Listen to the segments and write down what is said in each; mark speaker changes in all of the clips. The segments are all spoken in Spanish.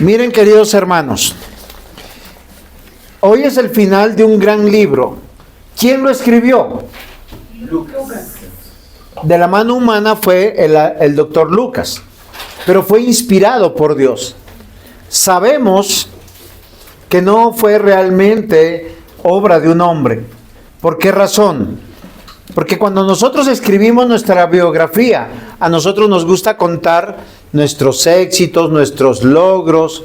Speaker 1: Miren, queridos hermanos, hoy es el final de un gran libro. ¿Quién lo escribió?
Speaker 2: Lucas.
Speaker 1: De la mano humana fue el doctor Lucas, pero fue inspirado por Dios. Sabemos que no fue realmente obra de un hombre. ¿Por qué razón? Porque cuando nosotros escribimos nuestra biografía, a nosotros nos gusta contar nuestros éxitos, nuestros logros,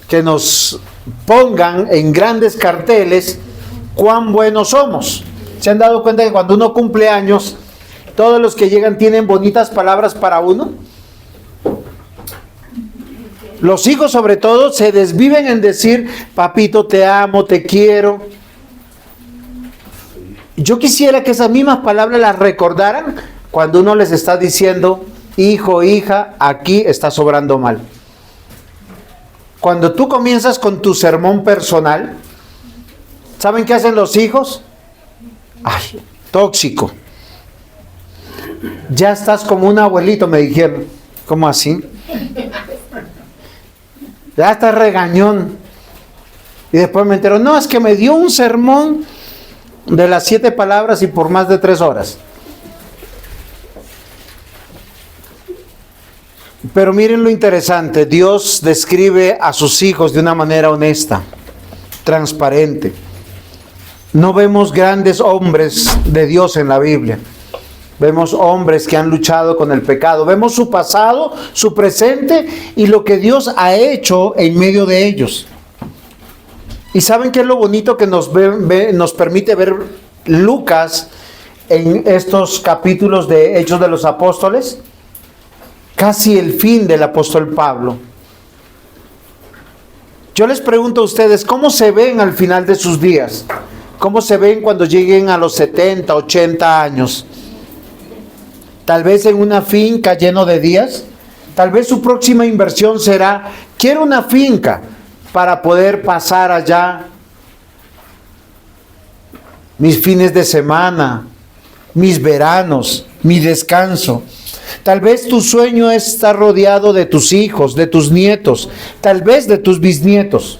Speaker 1: que nos pongan en grandes carteles cuán buenos somos. ¿Se han dado cuenta que cuando uno cumple años, todos los que llegan tienen bonitas palabras para uno? Los hijos, sobre todo, se desviven en decir: papito, te amo, te quiero. Yo quisiera que esas mismas palabras las recordaran cuando uno les está diciendo: hijo, hija, aquí está sobrando mal. Cuando tú comienzas con tu sermón personal, ¿saben qué hacen los hijos? ¡Ay, tóxico! Ya estás como un abuelito, me dijeron. ¿Cómo así? Ya estás regañón. Y después me entero: no, es que me dio un sermón de las 7 palabras y por más de 3 horas. Pero miren lo interesante: Dios describe a sus hijos de una manera honesta, transparente. No vemos grandes hombres de Dios en la Biblia. Vemos hombres que han luchado con el pecado. Vemos su pasado, su presente y lo que Dios ha hecho en medio de ellos. ¿Y saben qué es lo bonito que nos permite ver Lucas en estos capítulos de Hechos de los Apóstoles? Casi el fin del apóstol Pablo. Yo les pregunto a ustedes: ¿cómo se ven al final de sus días? ¿Cómo se ven cuando lleguen a los 70, 80 años? Tal vez en una finca lleno de días. Tal vez su próxima inversión será: quiero una finca para poder pasar allá mis fines de semana, mis veranos, mi descanso. Tal vez tu sueño es estar rodeado de tus hijos, de tus nietos, tal vez de tus bisnietos.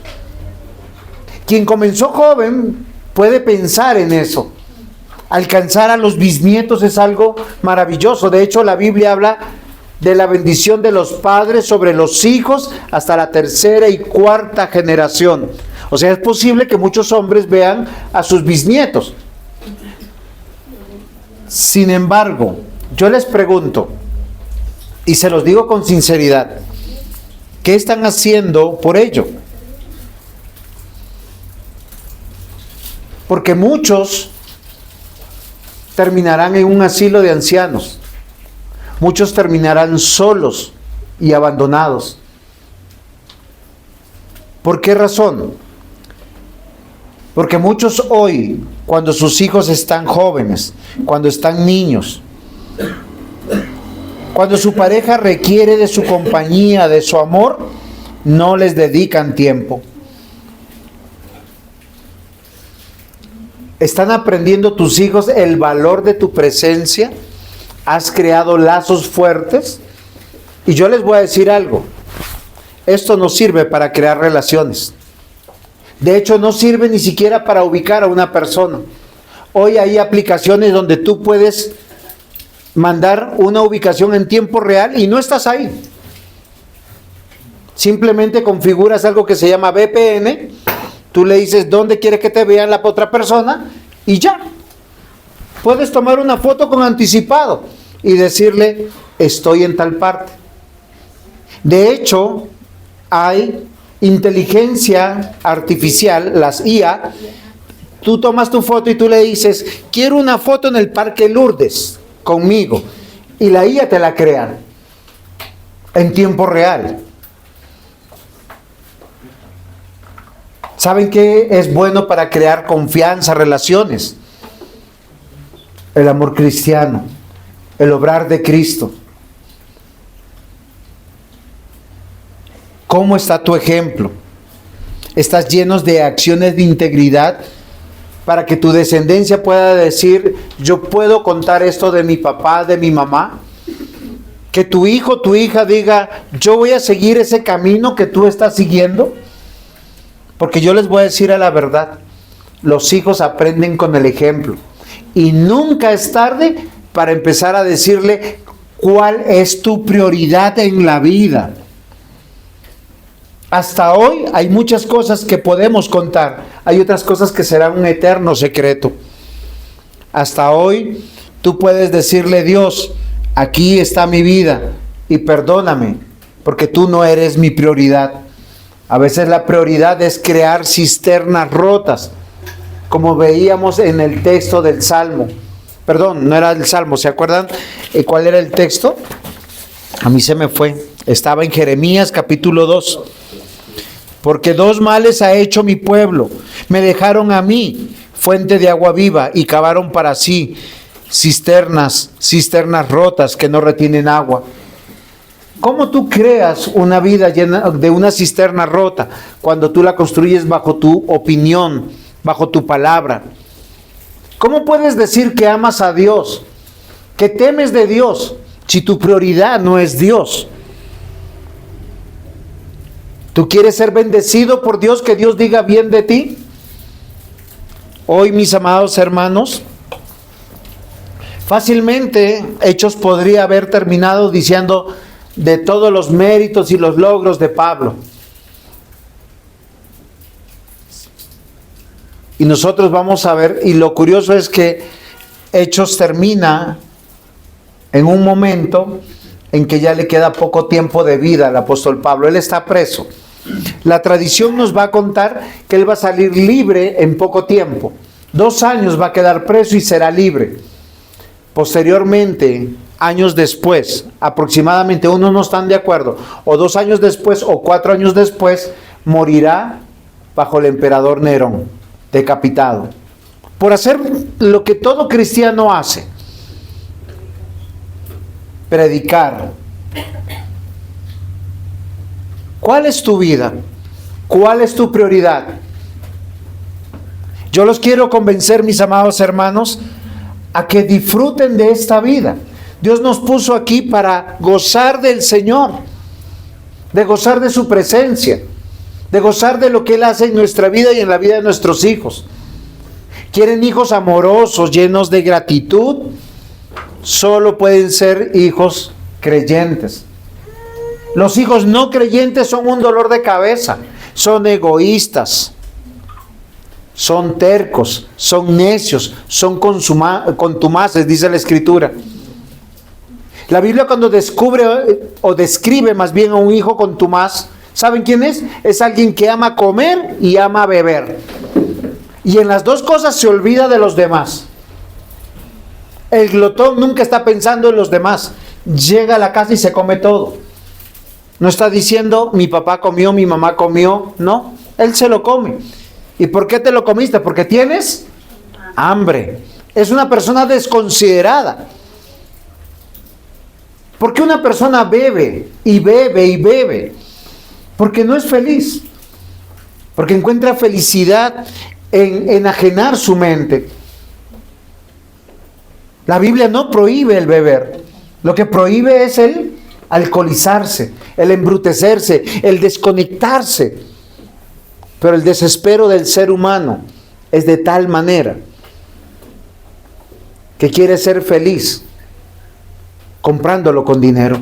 Speaker 1: Quien comenzó joven puede pensar en eso. Alcanzar a los bisnietos es algo maravilloso. De hecho, la Biblia habla de la bendición de los padres sobre los hijos hasta la 3ª y 4ª generación. O sea, es posible que muchos hombres vean a sus bisnietos. Sin embargo, yo les pregunto, y se los digo con sinceridad: ¿qué están haciendo por ello? Porque muchos terminarán en un asilo de ancianos. Muchos terminarán solos y abandonados. ¿Por qué razón? Porque muchos hoy, cuando sus hijos están jóvenes, cuando están niños, cuando su pareja requiere de su compañía, de su amor, no les dedican tiempo. ¿Están aprendiendo tus hijos el valor de tu presencia? ¿Has creado lazos fuertes? Y yo les voy a decir algo: esto no sirve para crear relaciones. De hecho, no sirve ni siquiera para ubicar a una persona. Hoy hay aplicaciones donde tú puedes mandar una ubicación en tiempo real y no estás ahí. Simplemente configuras algo que se llama VPN. Tú le dices dónde quieres que te vea la otra persona y ya. Puedes tomar una foto con anticipado y decirle: estoy en tal parte. De hecho, hay inteligencia artificial, las IA. Tú tomas tu foto y tú le dices: quiero una foto en el Parque Lourdes conmigo. Y la IA te la crea en tiempo real. ¿Saben qué es bueno para crear confianza, relaciones? El amor cristiano, el obrar de Cristo. ¿Cómo está tu ejemplo? ¿Estás llenos de acciones de integridad para que tu descendencia pueda decir: yo puedo contar esto de mi papá, de mi mamá? Que tu hijo, tu hija diga, yo voy a seguir ese camino que tú estás siguiendo. Porque yo les voy a decir a la verdad, los hijos aprenden con el ejemplo. Y nunca es tarde para empezar a decirle cuál es tu prioridad en la vida. Hasta hoy hay muchas cosas que podemos contar. Hay otras cosas que serán un eterno secreto. Hasta hoy tú puedes decirle, Dios, aquí está mi vida y perdóname, porque tú no eres mi prioridad. A veces la prioridad es crear cisternas rotas, como veíamos en el texto del Salmo. Perdón, no era el Salmo, ¿se acuerdan cuál era el texto? A mí se me fue. Estaba en Jeremías capítulo 2. Porque dos males ha hecho mi pueblo. Me dejaron a mí, fuente de agua viva, y cavaron para sí cisternas rotas que no retienen agua. ¿Cómo tú creas una vida llena de una cisterna rota cuando tú la construyes bajo tu opinión, bajo tu palabra? ¿Cómo puedes decir que amas a Dios, que temes de Dios, si tu prioridad no es Dios? ¿Tú quieres ser bendecido por Dios, que Dios diga bien de ti? Hoy, mis amados hermanos, fácilmente Hechos podría haber terminado diciendo de todos los méritos y los logros de Pablo. Y nosotros vamos a ver, y lo curioso es que Hechos termina en un momento en que ya le queda poco tiempo de vida al apóstol Pablo. Él está preso. La tradición nos va a contar que él va a salir libre en poco tiempo. 2 años va a quedar preso y será libre. Posteriormente, años después, aproximadamente, unos no están de acuerdo, o 2 años después o 4 años después, morirá bajo el emperador Nerón, decapitado, por hacer lo que todo cristiano hace: predicar. ¿Cuál es tu vida? ¿Cuál es tu prioridad? Yo los quiero convencer, mis amados hermanos, a que disfruten de esta vida. Dios nos puso aquí para gozar del Señor, de gozar de su presencia, de gozar de lo que Él hace en nuestra vida y en la vida de nuestros hijos. ¿Quieren hijos amorosos, llenos de gratitud? Solo pueden ser hijos creyentes. Los hijos no creyentes son un dolor de cabeza, son egoístas, son tercos, son necios, son contumaces, dice la Escritura. La Biblia, cuando descubre o describe más bien a un hijo contumaz, ¿saben quién es? Es alguien que ama comer y ama beber. Y en las dos cosas se olvida de los demás. El glotón nunca está pensando en los demás. Llega a la casa y se come todo. No está diciendo, mi papá comió, mi mamá comió. No, él se lo come. ¿Y por qué te lo comiste? Porque tienes hambre. Es una persona desconsiderada. ¿Por qué una persona bebe y bebe y bebe? Porque no es feliz. Porque encuentra felicidad en enajenar su mente. La Biblia no prohíbe el beber. Lo que prohíbe es el alcoholizarse, el embrutecerse, el desconectarse. Pero el desespero del ser humano es de tal manera que quiere ser feliz comprándolo con dinero.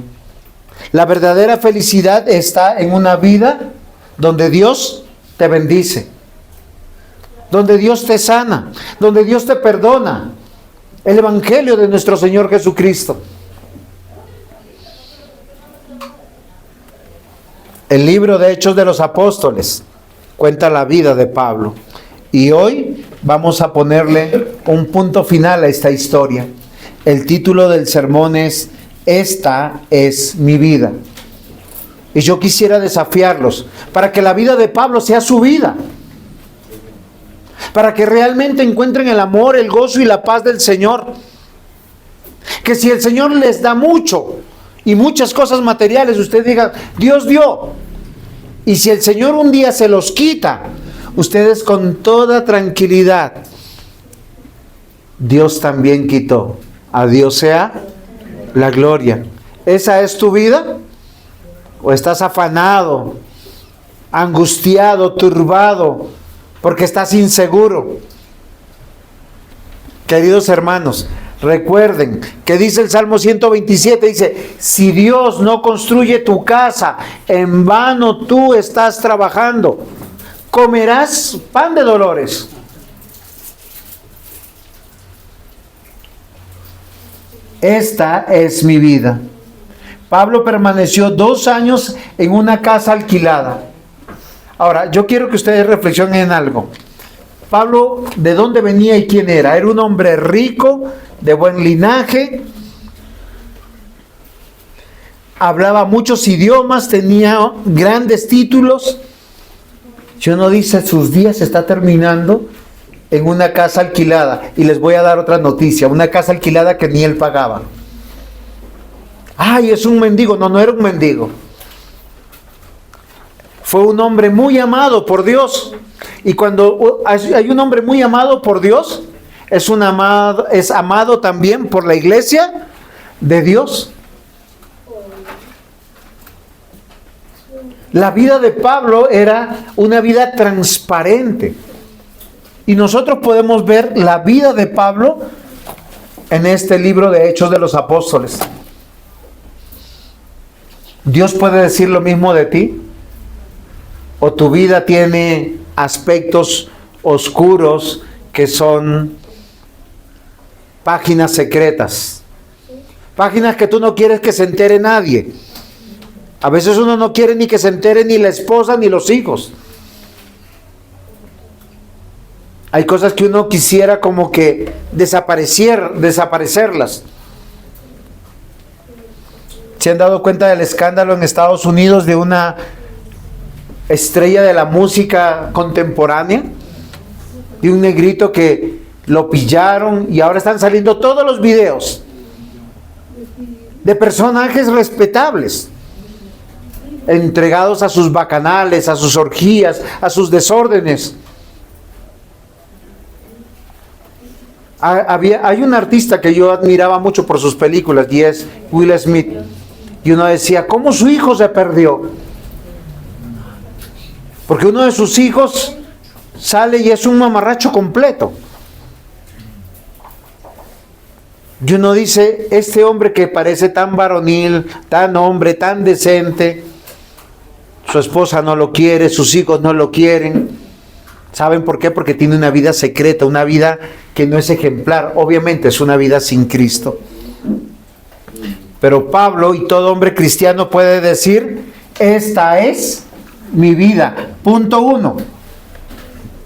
Speaker 1: La verdadera felicidad está en una vida donde Dios te bendice, donde Dios te sana, donde Dios te perdona. El Evangelio de nuestro Señor Jesucristo. El libro de Hechos de los Apóstoles cuenta la vida de Pablo. Y hoy vamos a ponerle un punto final a esta historia. El título del sermón es Esta es mi vida. Y yo quisiera desafiarlos para que la vida de Pablo sea su vida. Para que realmente encuentren el amor, el gozo y la paz del Señor. Que si el Señor les da mucho y muchas cosas materiales, usted diga, Dios dio. Y si el Señor un día se los quita, ustedes con toda tranquilidad, Dios también quitó. A Dios sea la gloria. ¿Esa es tu vida? ¿O estás afanado, angustiado, turbado, porque estás inseguro? Queridos hermanos, recuerden que dice el Salmo 127, dice, si Dios no construye tu casa, en vano tú estás trabajando. Comerás pan de dolores. Esta es mi vida. Pablo permaneció 2 años en una casa alquilada. Ahora, yo quiero que ustedes reflexionen en algo. Pablo, ¿de dónde venía y quién era? Era un hombre rico, de buen linaje, hablaba muchos idiomas, tenía grandes títulos. Si uno dice, sus días está terminando en una casa alquilada. Y les voy a dar otra noticia, una casa alquilada que ni él pagaba. Ay, es un mendigo. No, no era un mendigo. Fue un hombre muy amado por Dios. Y cuando hay un hombre muy amado por Dios, es amado también por la iglesia de Dios. La vida de Pablo era una vida transparente. Y nosotros podemos ver la vida de Pablo en este libro de Hechos de los Apóstoles. ¿Dios puede decir lo mismo de ti? ¿O tu vida tiene aspectos oscuros que son páginas secretas? Páginas que tú no quieres que se entere nadie. A veces uno no quiere ni que se entere ni la esposa ni los hijos. Hay cosas que uno quisiera como que desaparecerlas. ¿Se han dado cuenta del escándalo en Estados Unidos de una estrella de la música contemporánea? De un negrito que lo pillaron y ahora están saliendo todos los videos de personajes respetables, entregados a sus bacanales, a sus orgías, a sus desórdenes. Hay un artista que yo admiraba mucho por sus películas y es Will Smith. Y uno decía, ¿cómo su hijo se perdió? Porque uno de sus hijos sale y es un mamarracho completo. Y uno dice, este hombre que parece tan varonil, tan hombre, tan decente, su esposa no lo quiere, sus hijos no lo quieren. ¿Saben por qué? Porque tiene una vida secreta, una vida que no es ejemplar. Obviamente es una vida sin Cristo. Pero Pablo y todo hombre cristiano puede decir, esta es mi vida. Punto 1.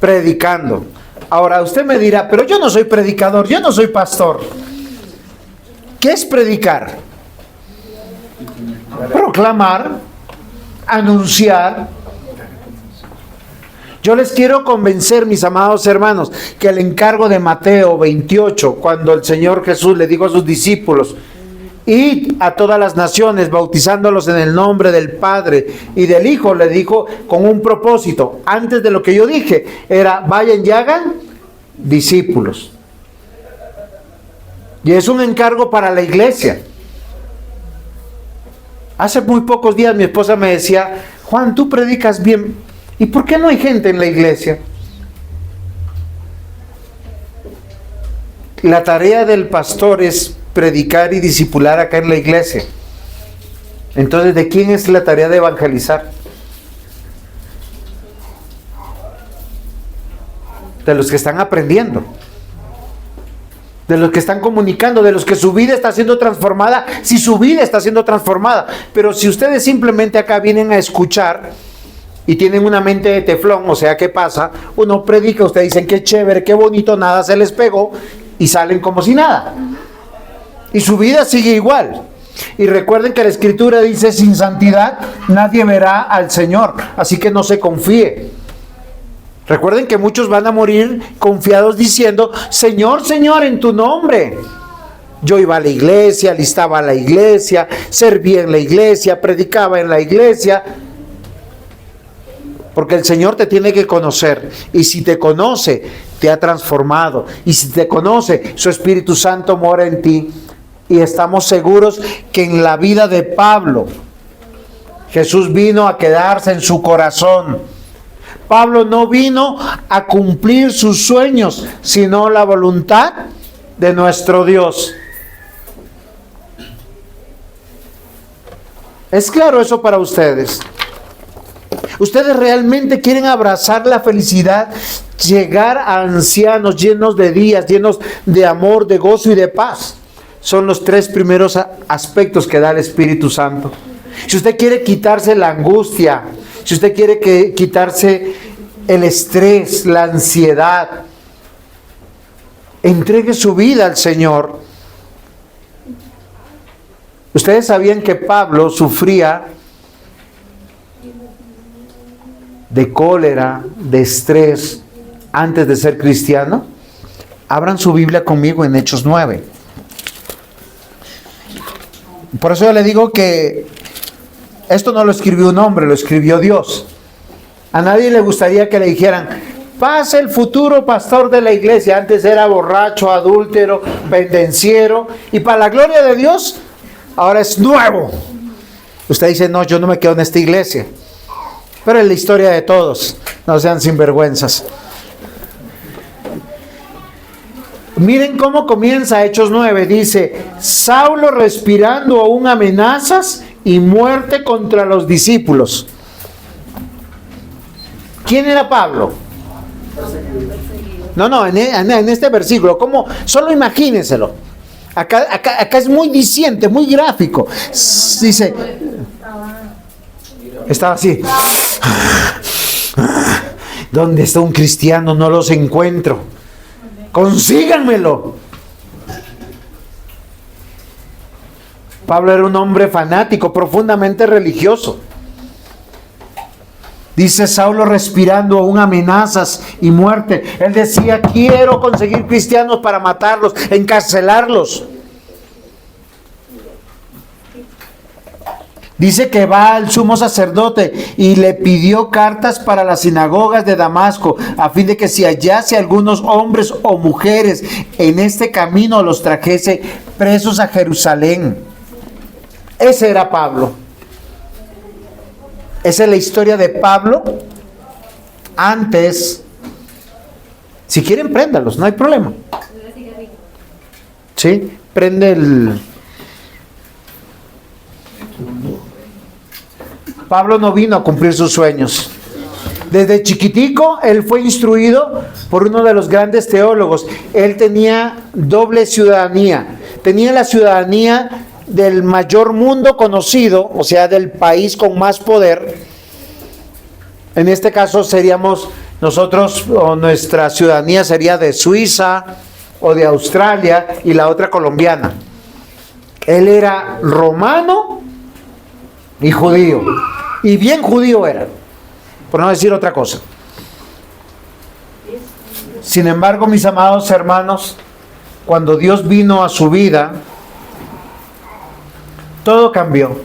Speaker 1: Predicando. Ahora usted me dirá, pero yo no soy predicador, yo no soy pastor. ¿Qué es predicar? Proclamar, anunciar. Yo les quiero convencer, mis amados hermanos, que el encargo de Mateo 28, cuando el Señor Jesús le dijo a sus discípulos, id a todas las naciones, bautizándolos en el nombre del Padre y del Hijo, le dijo con un propósito. Antes de lo que yo dije, era vayan y hagan discípulos. Y es un encargo para la iglesia. Hace muy pocos días mi esposa me decía, Juan, tú predicas bien, ¿y por qué no hay gente en la iglesia? La tarea del pastor es predicar y discipular acá en la iglesia. Entonces, ¿de quién es la tarea de evangelizar? De los que están aprendiendo, de los que están comunicando, de los que su vida está siendo transformada, si su vida está siendo transformada. Pero si ustedes simplemente acá vienen a escuchar y tienen una mente de teflón, o sea, ¿qué pasa? Uno predica, ustedes dicen qué chévere, qué bonito, nada se les pegó y salen como si nada. Y su vida sigue igual. Y recuerden que la Escritura dice, sin santidad nadie verá al Señor. Así que no se confíe. Recuerden que muchos van a morir confiados diciendo, Señor, Señor, en tu nombre. Yo iba a la iglesia, alistaba a la iglesia, servía en la iglesia, predicaba en la iglesia. Porque el Señor te tiene que conocer. Y si te conoce, te ha transformado. Y si te conoce, su Espíritu Santo mora en ti. Y estamos seguros que en la vida de Pablo, Jesús vino a quedarse en su corazón. Pablo no vino a cumplir sus sueños, sino la voluntad de nuestro Dios. ¿Es claro eso para ustedes? ¿Ustedes realmente quieren abrazar la felicidad, llegar a ancianos llenos de días, llenos de amor, de gozo y de paz? Son los tres primeros aspectos que da el Espíritu Santo. Si usted quiere quitarse la angustia, si usted quiere quitarse el estrés, la ansiedad, entregue su vida al Señor. ¿Ustedes sabían que Pablo sufría de cólera, de estrés, antes de ser cristiano? Abran su Biblia conmigo en Hechos 9. Por eso yo le digo que esto no lo escribió un hombre, lo escribió Dios. A nadie le gustaría que le dijeran: pase el futuro pastor de la iglesia. Antes era borracho, adúltero, pendenciero, y para la gloria de Dios, ahora es nuevo. Usted dice: no, yo no me quedo en esta iglesia. Pero es la historia de todos, no sean sinvergüenzas. Miren cómo comienza Hechos 9, dice: Saulo respirando aún amenazas y muerte contra los discípulos. ¿Quién era Pablo? No, en este versículo, ¿cómo? Solo imagínenselo. Acá es muy diciente, muy gráfico. Dice, estaba así. ¿Dónde está un cristiano? No los encuentro. Consíganmelo. Pablo era un hombre fanático, profundamente religioso. Dice Saulo respirando aún amenazas y muerte. Él decía: quiero conseguir cristianos para matarlos, encarcelarlos. Dice que va al sumo sacerdote y le pidió cartas para las sinagogas de Damasco, a fin de que si hallase algunos hombres o mujeres en este camino, los trajese presos a Jerusalén. Ese era Pablo. Esa es la historia de Pablo antes. Si quieren, préndalos, no hay problema. ¿Sí? Prende el... Pablo no vino a cumplir sus sueños. Desde chiquitico, él fue instruido por uno de los grandes teólogos. Él tenía doble ciudadanía. Tenía la ciudadanía del mayor mundo conocido, o sea, del país con más poder. En este caso seríamos nosotros, o nuestra ciudadanía sería de Suiza o de Australia, y la otra colombiana. Él era romano y judío, y bien judío era, por no decir otra cosa. Sin embargo, mis amados hermanos, cuando Dios vino a su vida, todo cambió.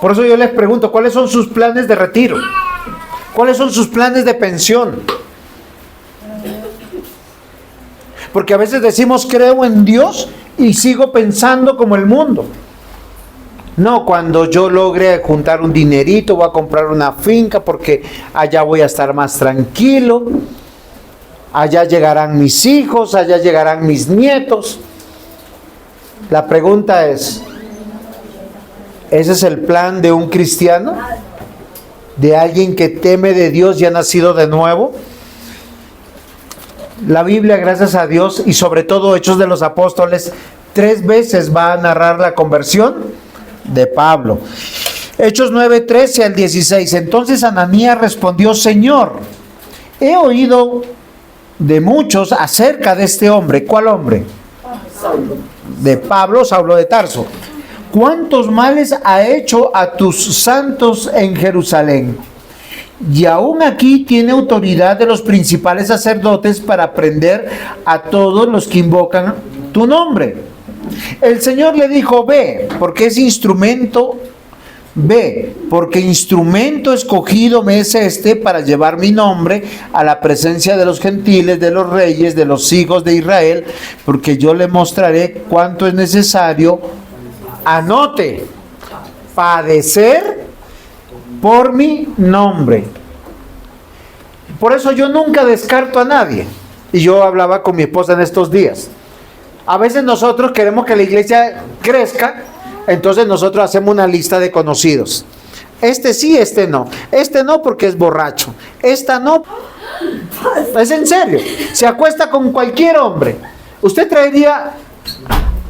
Speaker 1: Por eso yo les pregunto: ¿cuáles son sus planes de retiro? ¿Cuáles son sus planes de pensión? Porque a veces decimos: creo en Dios y sigo pensando como el mundo. No, cuando yo logre juntar un dinerito, voy a comprar una finca porque allá voy a estar más tranquilo. Allá llegarán mis hijos, allá llegarán mis nietos. La pregunta es: ¿ese es el plan de un cristiano? ¿De alguien que teme de Dios y ha nacido de nuevo? La Biblia, gracias a Dios, y sobre todo Hechos de los Apóstoles, 3 veces va a narrar la conversión de Pablo. Hechos 9, 13 al 16. Entonces Ananías respondió: Señor, he oído de muchos acerca de este hombre. ¿Cuál hombre? De Pablo, Saulo de Tarso. ¿Cuántos males ha hecho a tus santos en Jerusalén? Y aún aquí tiene autoridad de los principales sacerdotes para prender a todos los que invocan tu nombre. El Señor le dijo: ve, porque es instrumento B, porque instrumento escogido me es este para llevar mi nombre a la presencia de los gentiles, de los reyes, de los hijos de Israel, porque yo le mostraré cuánto es necesario, anote, padecer por mi nombre. Por eso yo nunca descarto a nadie. Y yo hablaba con mi esposa en estos días. A veces nosotros queremos que la iglesia crezca, entonces nosotros hacemos una lista de conocidos. Este sí, este no. Este no porque es borracho. Esta no. Es en serio. Se acuesta con cualquier hombre. ¿Usted traería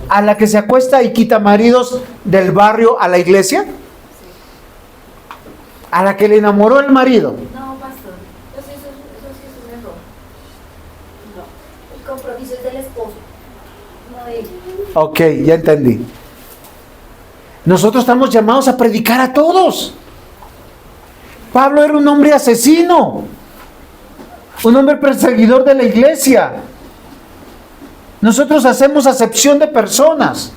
Speaker 1: a la que se acuesta y quita maridos del barrio a la iglesia? ¿A la que le enamoró el marido?
Speaker 3: No, pastor. Eso sí es un error. No. El compromiso es del esposo, no de ella.
Speaker 1: Ok, ya entendí. Nosotros estamos llamados a predicar a todos. Pablo era un hombre asesino, un hombre perseguidor de la iglesia. Nosotros hacemos acepción de personas.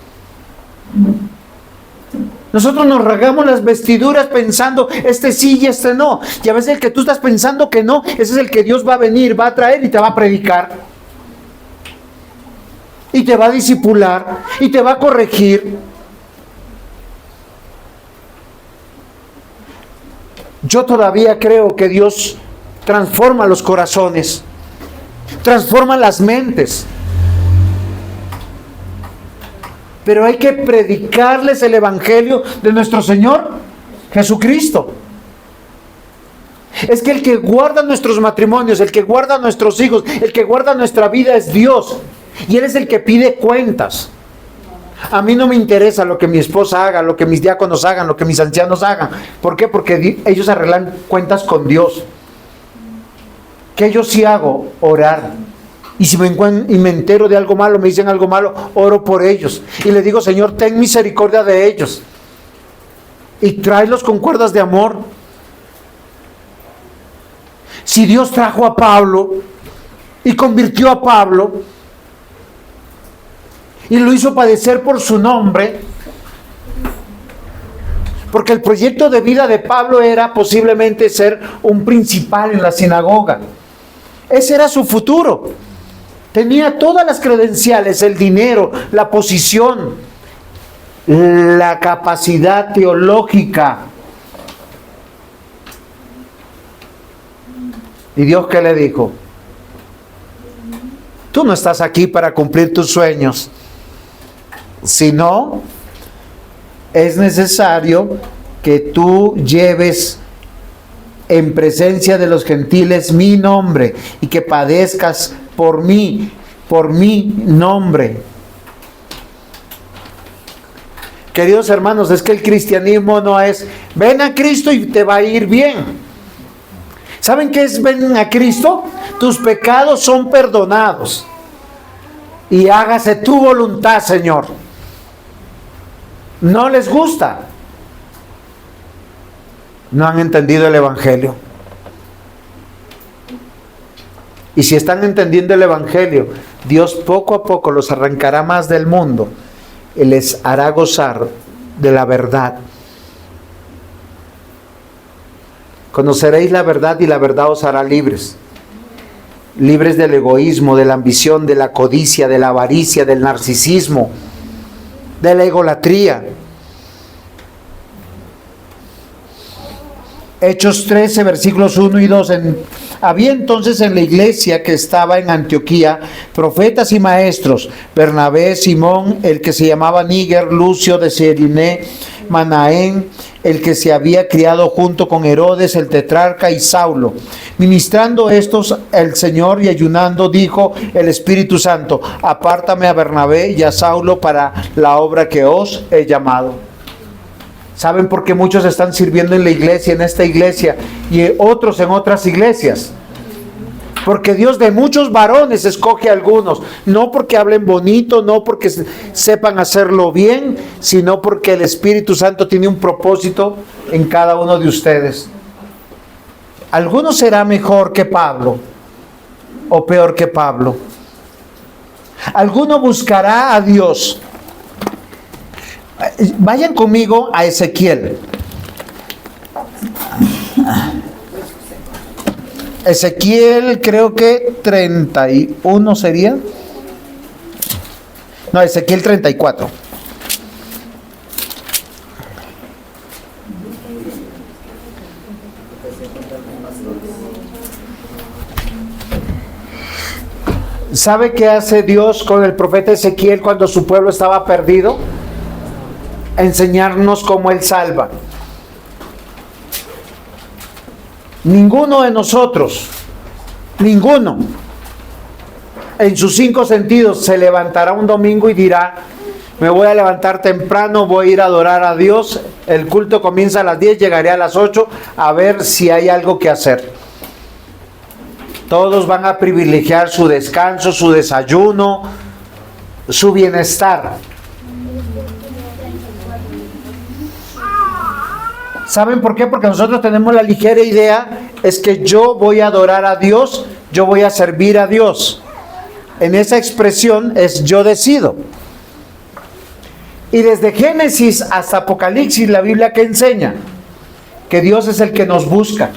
Speaker 1: Nosotros nos rasgamos las vestiduras pensando, este sí y este no. Y a veces el que tú estás pensando que no, ese es el que Dios va a venir, va a traer y te va a predicar. Y te va a discipular, y te va a corregir. Yo todavía creo que Dios transforma los corazones, transforma las mentes. Pero hay que predicarles el evangelio de nuestro Señor Jesucristo. Es que el que guarda nuestros matrimonios, el que guarda nuestros hijos, el que guarda nuestra vida es Dios. Y Él es el que pide cuentas. A mí no me interesa lo que mi esposa haga, lo que mis diáconos hagan, lo que mis ancianos hagan. ¿Por qué? Porque ellos arreglan cuentas con Dios. ¿Qué yo sí hago? Orar. Y si me entero de algo malo, me dicen algo malo, oro por ellos. Y le digo, Señor, ten misericordia de ellos. Y tráelos con cuerdas de amor. Si Dios trajo a Pablo y convirtió a Pablo y lo hizo padecer por su nombre, porque el proyecto de vida de Pablo era posiblemente ser un principal en la sinagoga. Ese era su futuro. Tenía todas las credenciales, el dinero, la posición, la capacidad teológica. ¿Y Dios qué le dijo? Tú no estás aquí para cumplir tus sueños, sino es necesario que tú lleves en presencia de los gentiles mi nombre y que padezcas por mi nombre. Queridos hermanos, es que el cristianismo no es ven a Cristo y te va a ir bien. ¿Saben qué es ven a Cristo? Tus pecados son perdonados y hágase tu voluntad, Señor. No les gusta. No han entendido el evangelio. Y si están entendiendo el evangelio, Dios poco a poco los arrancará más del mundo y les hará gozar de la verdad. Conoceréis la verdad y la verdad os hará libres. Libres del egoísmo, de la ambición, de la codicia, de la avaricia, del narcisismo, de la egolatría. Hechos 13, versículos 1 y 2. Había entonces en la iglesia que estaba en Antioquía profetas y maestros: Bernabé, Simón, el que se llamaba Níger, Lucio de Ciriné, Manaén, el que se había criado junto con Herodes el tetrarca, y Saulo. Ministrando estos el Señor y ayunando, dijo el Espíritu Santo: apártame a Bernabé y a Saulo para la obra que os he llamado. ¿Saben por qué muchos están sirviendo en la iglesia, en esta iglesia, y otros en otras iglesias? Porque Dios de muchos varones escoge a algunos, no porque hablen bonito, no porque sepan hacerlo bien, sino porque el Espíritu Santo tiene un propósito en cada uno de ustedes. ¿Alguno será mejor que Pablo o peor que Pablo? ¿Alguno buscará a Dios? Vayan conmigo a Ezequiel. Ezequiel, creo que 31 sería. No, Ezequiel 34. ¿Sabe qué hace Dios con el profeta Ezequiel cuando su pueblo estaba perdido? Enseñarnos cómo Él salva. Ninguno de nosotros, ninguno, en sus 5 sentidos se levantará un domingo y dirá: me voy a levantar temprano, voy a ir a adorar a Dios, el culto comienza a las 10, llegaré a las 8 a ver si hay algo que hacer. Todos van a privilegiar su descanso, su desayuno, su bienestar. ¿Saben por qué? Porque nosotros tenemos la ligera idea, es que yo voy a adorar a Dios, yo voy a servir a Dios. En esa expresión es yo decido. Y desde Génesis hasta Apocalipsis, la Biblia que enseña que Dios es el que nos busca,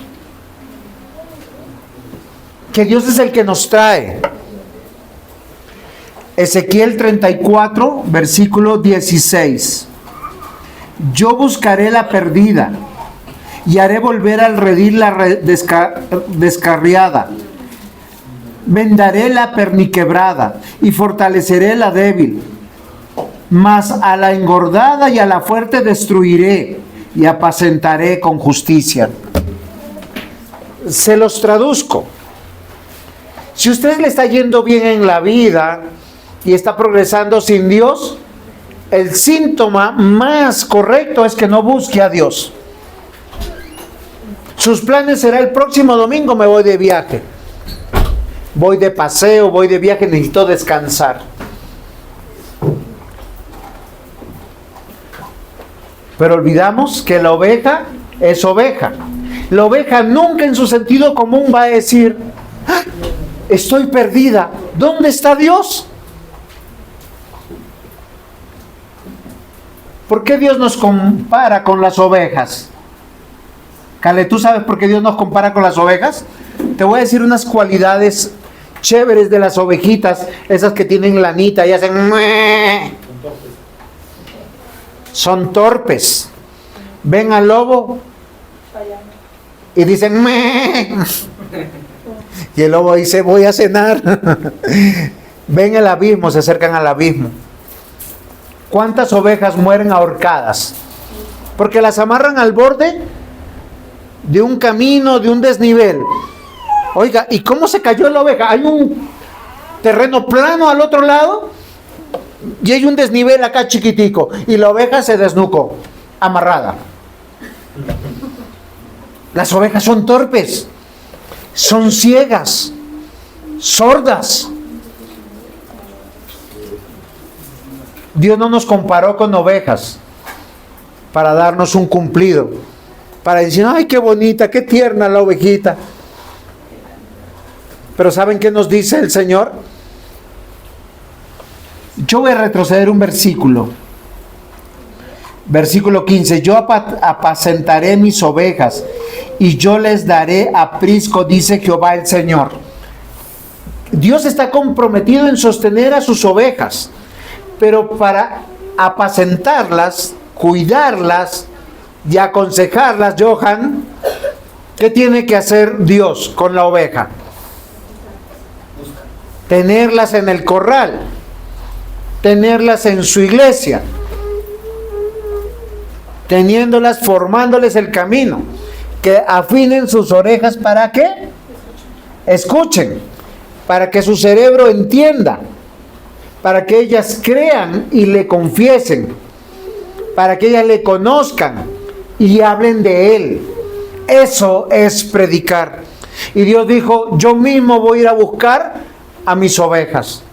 Speaker 1: que Dios es el que nos trae. Ezequiel 34, versículo 16. Yo buscaré la perdida y haré volver al redil la descarriada. Vendaré la perniquebrada y fortaleceré la débil. Mas a la engordada y a la fuerte destruiré y apacentaré con justicia. Se los traduzco. Si a usted le está yendo bien en la vida y está progresando sin Dios, el síntoma más correcto es que no busque a Dios. Sus planes será: el próximo domingo me voy de viaje, voy de paseo, voy de viaje, necesito descansar. Pero olvidamos que la oveja es oveja. La oveja nunca en su sentido común va a decir: ¡ah! Estoy perdida, ¿dónde está Dios? ¿Por qué Dios nos compara con las ovejas? Cale, ¿tú sabes por qué Dios nos compara con las ovejas? Te voy a decir unas cualidades chéveres de las ovejitas, esas que tienen lanita y hacen ¡mueh! Son torpes. Ven al lobo y dicen ¡mueh! Y el lobo dice: voy a cenar. Ven el abismo, se acercan al abismo. ¿Cuántas ovejas mueren ahorcadas? Porque las amarran al borde de un camino, de un desnivel. Oiga, ¿y cómo se cayó la oveja? Hay un terreno plano al otro lado y hay un desnivel acá chiquitico, y la oveja se desnucó, amarrada. Las ovejas son torpes, son ciegas, sordas. Dios no nos comparó con ovejas para darnos un cumplido, para decir: ay, qué bonita, qué tierna la ovejita. Pero ¿saben qué nos dice el Señor? Yo voy a retroceder un versículo. Versículo 15. Yo apacentaré mis ovejas y yo les daré aprisco, dice Jehová el Señor. Dios está comprometido en sostener a sus ovejas, pero para apacentarlas, cuidarlas y aconsejarlas, Johan, ¿qué tiene que hacer Dios con la oveja? Tenerlas en el corral, tenerlas en su iglesia, teniéndolas, formándoles el camino, que afinen sus orejas. ¿Para qué? Escuchen, para que su cerebro entienda, para que ellas crean y le confiesen, para que ellas le conozcan y hablen de Él. Eso es predicar. Y Dios dijo: yo mismo voy a ir a buscar a mis ovejas.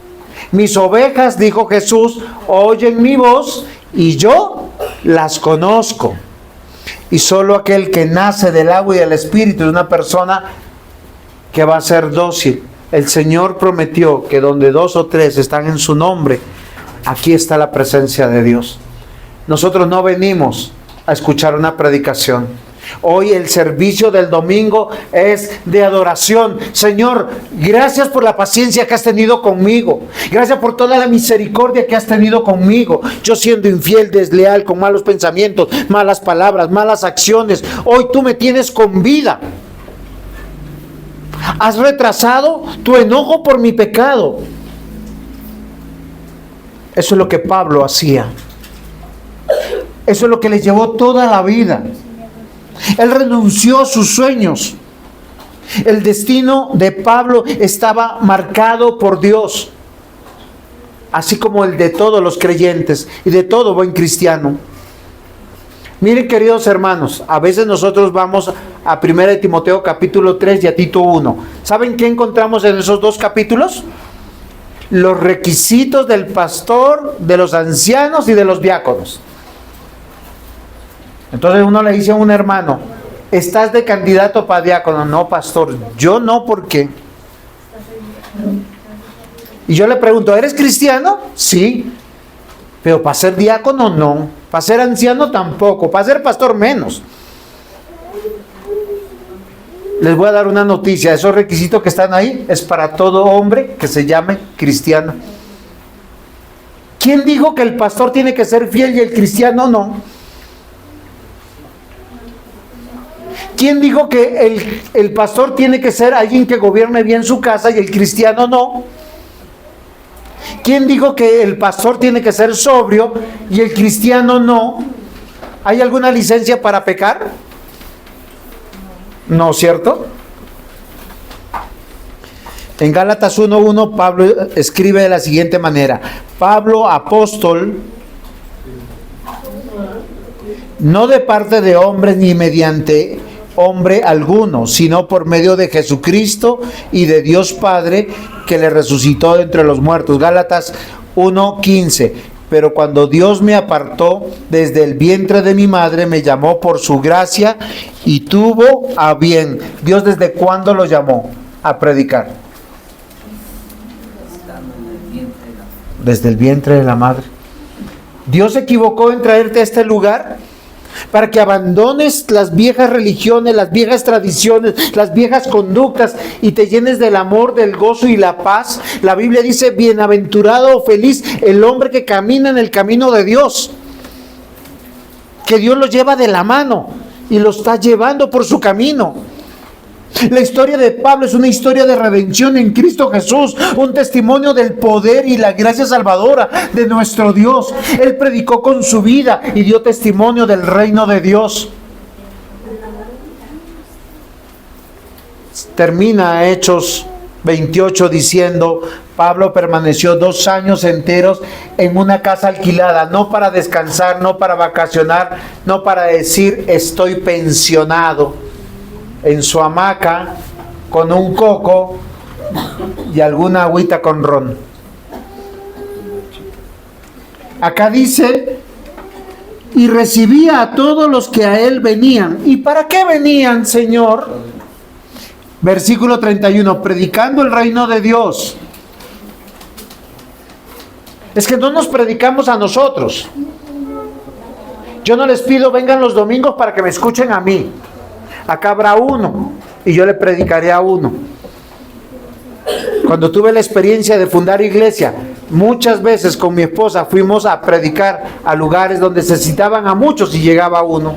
Speaker 1: Mis ovejas, dijo Jesús, oyen mi voz y yo las conozco. Y solo aquel que nace del agua y del Espíritu es una persona que va a ser dócil. El Señor prometió que donde 2 o 3 están en su nombre, aquí está la presencia de Dios. Nosotros no venimos a escuchar una predicación. Hoy el servicio del domingo es de adoración. Señor, gracias por la paciencia que has tenido conmigo. Gracias por toda la misericordia que has tenido conmigo. Yo siendo infiel, desleal, con malos pensamientos, malas palabras, malas acciones. Hoy tú me tienes con vida. Has retrasado tu enojo por mi pecado. Eso es lo que Pablo hacía. Eso es lo que le llevó toda la vida. Él renunció a sus sueños. El destino de Pablo estaba marcado por Dios, así como el de todos los creyentes y de todo buen cristiano. Miren, queridos hermanos, a veces nosotros vamos a 1 Timoteo capítulo 3 y a Tito 1. ¿Saben qué encontramos en esos dos capítulos? Los requisitos del pastor, de los ancianos y de los diáconos. Entonces uno le dice a un hermano: ¿estás de candidato para diácono? No, pastor, yo no, ¿por qué? Y yo le pregunto: ¿eres cristiano? Sí. Pero para ser diácono no, para ser anciano tampoco, para ser pastor menos. Les voy a dar una noticia: esos requisitos que están ahí es para todo hombre que se llame cristiano. ¿Quién dijo que el pastor tiene que ser fiel y el cristiano no? ¿Quién dijo que el pastor tiene que ser alguien que gobierne bien su casa y el cristiano no? ¿Quién dijo que el pastor tiene que ser sobrio y el cristiano no? ¿Hay alguna licencia para pecar? No, ¿cierto? En Gálatas 1:1 Pablo escribe de la siguiente manera: Pablo, apóstol, no de parte de hombres ni mediante hombre alguno, sino por medio de Jesucristo y de Dios Padre, que le resucitó de entre los muertos. Gálatas 1:15. Pero cuando Dios me apartó desde el vientre de mi madre, me llamó por su gracia y tuvo a bien. ¿Dios desde cuándo lo llamó a predicar? Desde el vientre de la madre. ¿Dios se equivocó en traerte a este lugar para que abandones las viejas religiones, las viejas tradiciones, las viejas conductas y te llenes del amor, del gozo y la paz? La Biblia dice: bienaventurado o feliz el hombre que camina en el camino de Dios, que Dios lo lleva de la mano y lo está llevando por su camino. La historia de Pablo es una historia de redención en Cristo Jesús, un testimonio del poder y la gracia salvadora de nuestro Dios. Él predicó con su vida y dio testimonio del reino de Dios. Termina Hechos 28 diciendo: Pablo permaneció 2 años enteros en una casa alquilada, no para descansar, no para vacacionar, no para decir estoy pensionado, en su hamaca con un coco y alguna agüita con ron. Acá dice: y recibía a todos los que a él venían. ¿Y para qué venían, Señor? Versículo 31, predicando el reino de Dios. Es que no nos predicamos a nosotros. Yo no les pido vengan los domingos para que me escuchen a mí. Acá habrá uno y yo le predicaré a uno. Cuando tuve la experiencia de fundar iglesia, muchas veces con mi esposa fuimos a predicar a lugares donde se citaban a muchos y llegaba uno.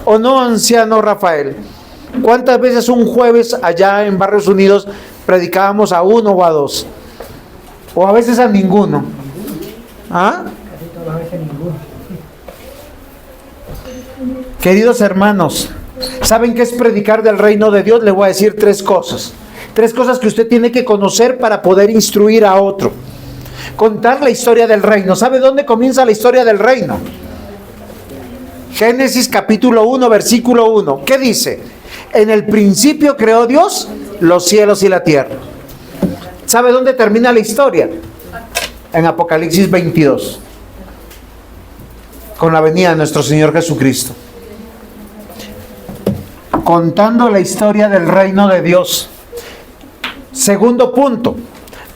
Speaker 1: ¿O no, anciano Rafael? ¿Cuántas veces un jueves allá en Barrios Unidos predicábamos a uno o a dos? O a veces a ninguno. ¿Ah? Queridos hermanos, ¿saben qué es predicar del reino de Dios? Les voy a decir 3 cosas. 3 cosas que usted tiene que conocer para poder instruir a otro. Contar la historia del reino. ¿Sabe dónde comienza la historia del reino? Génesis capítulo 1, versículo 1. ¿Qué dice? En el principio creó Dios los cielos y la tierra. ¿Sabe dónde termina la historia? En Apocalipsis 22. Con la venida de nuestro Señor Jesucristo. Contando la historia del reino de Dios. Segundo punto,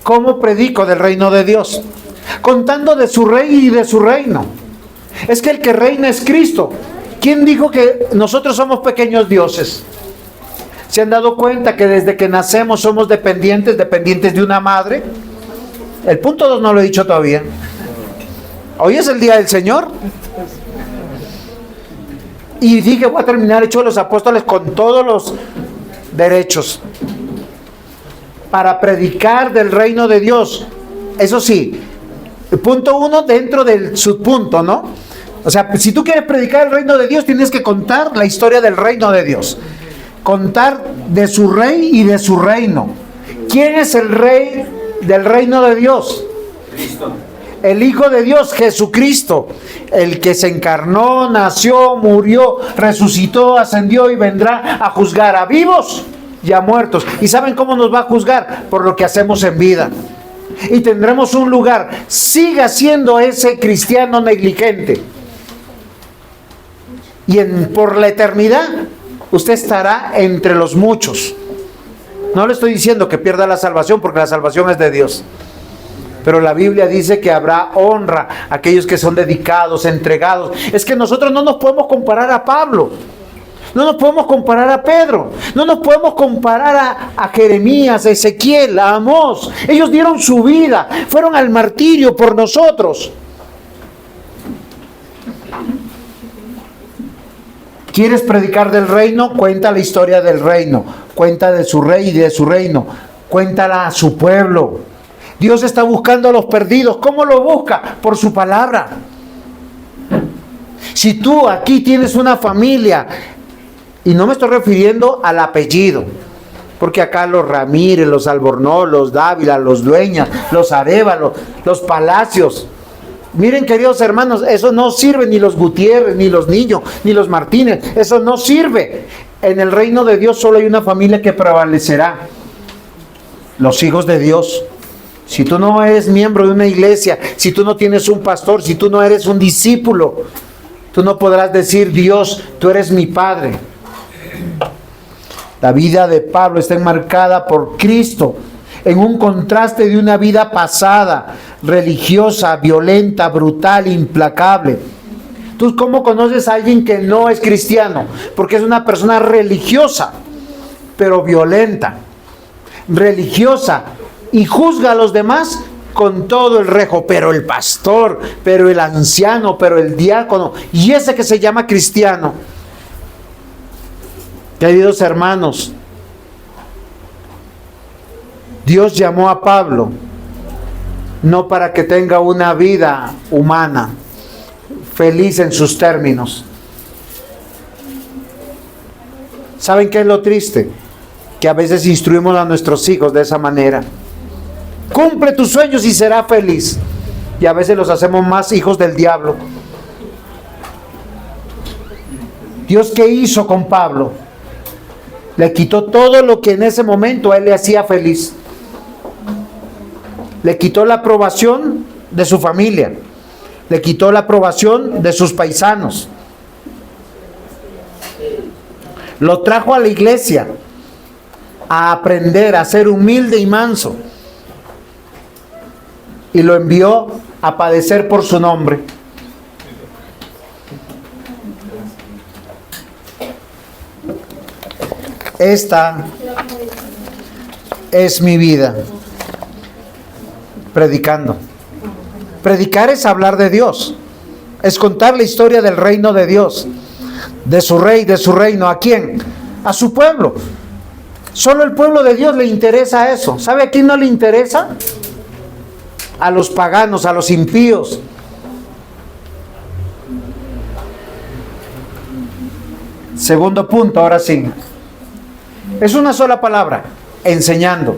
Speaker 1: ¿cómo predico del reino de Dios? Contando de su rey y de su reino. Es que el que reina es Cristo. ¿Quién dijo que nosotros somos pequeños dioses? ¿Se han dado cuenta que desde que nacemos somos dependientes de una madre? El punto 2 no lo he dicho todavía. Hoy es el día del Señor. Y dije, voy a terminar Hechos de los Apóstoles con todos los derechos para predicar del reino de Dios. Eso sí, punto 1 dentro del subpunto, ¿no? O sea, si tú quieres predicar el reino de Dios, tienes que contar la historia del reino de Dios. Contar de su rey y de su reino. ¿Quién es el rey del reino de Dios?
Speaker 2: Cristo.
Speaker 1: El Hijo de Dios, Jesucristo, el que se encarnó, nació, murió, resucitó, ascendió y vendrá a juzgar a vivos y a muertos. ¿Y saben cómo nos va a juzgar? Por lo que hacemos en vida. Y tendremos un lugar. Siga siendo ese cristiano negligente. Y por la eternidad, usted estará entre los muchos. No le estoy diciendo que pierda la salvación, porque la salvación es de Dios. Pero la Biblia dice que habrá honra a aquellos que son dedicados, entregados. Es que nosotros no nos podemos comparar a Pablo. No nos podemos comparar a Pedro. No nos podemos comparar a Jeremías, a Ezequiel, a Amós. Ellos dieron su vida. Fueron al martirio por nosotros. ¿Quieres predicar del reino? Cuenta la historia del reino. Cuenta de su rey y de su reino. Cuéntala a su pueblo. Dios está buscando a los perdidos. ¿Cómo lo busca? Por su palabra. Si tú aquí tienes una familia, y no me estoy refiriendo al apellido, porque acá los Ramírez, los Albornoz, los Dávila, los Dueñas, los Arévalos, los Palacios. Miren, queridos hermanos, eso no sirve, ni los Gutiérrez, ni los Niños, ni los Martínez. Eso no sirve. En el reino de Dios solo hay una familia que prevalecerá: los hijos de Dios. Si tú no eres miembro de una iglesia, si tú no tienes un pastor, si tú no eres un discípulo, tú no podrás decir: Dios, tú eres mi Padre. La vida de Pablo está enmarcada por Cristo, en un contraste de una vida pasada, religiosa, violenta, brutal, implacable. ¿Tú cómo conoces a alguien que no es cristiano? Porque es una persona religiosa, pero violenta, religiosa, y juzga a los demás con todo el rejo, pero el pastor, pero el anciano, pero el diácono, y ese que se llama cristiano. Queridos hermanos, Dios llamó a Pablo no para que tenga una vida humana, feliz en sus términos. ¿Saben qué es lo triste? Que a veces instruimos a nuestros hijos de esa manera. Cumple tus sueños y será feliz. Y a veces los hacemos más hijos del diablo. ¿Dios qué hizo con Pablo? Le quitó todo lo que en ese momento a él le hacía feliz. Le quitó la aprobación de su familia. Le quitó la aprobación de sus paisanos. Lo trajo a la iglesia a aprender a ser humilde y manso. Y lo envió a padecer por su nombre. Esta es mi vida. Predicando. Predicar es hablar de Dios. Es contar la historia del reino de Dios. De su rey, de su reino. ¿A quién? A su pueblo. Solo el pueblo de Dios le interesa eso. ¿Sabe a quién no le interesa? A los paganos, a los impíos. Segundo punto, ahora sí. Es una sola palabra: enseñando.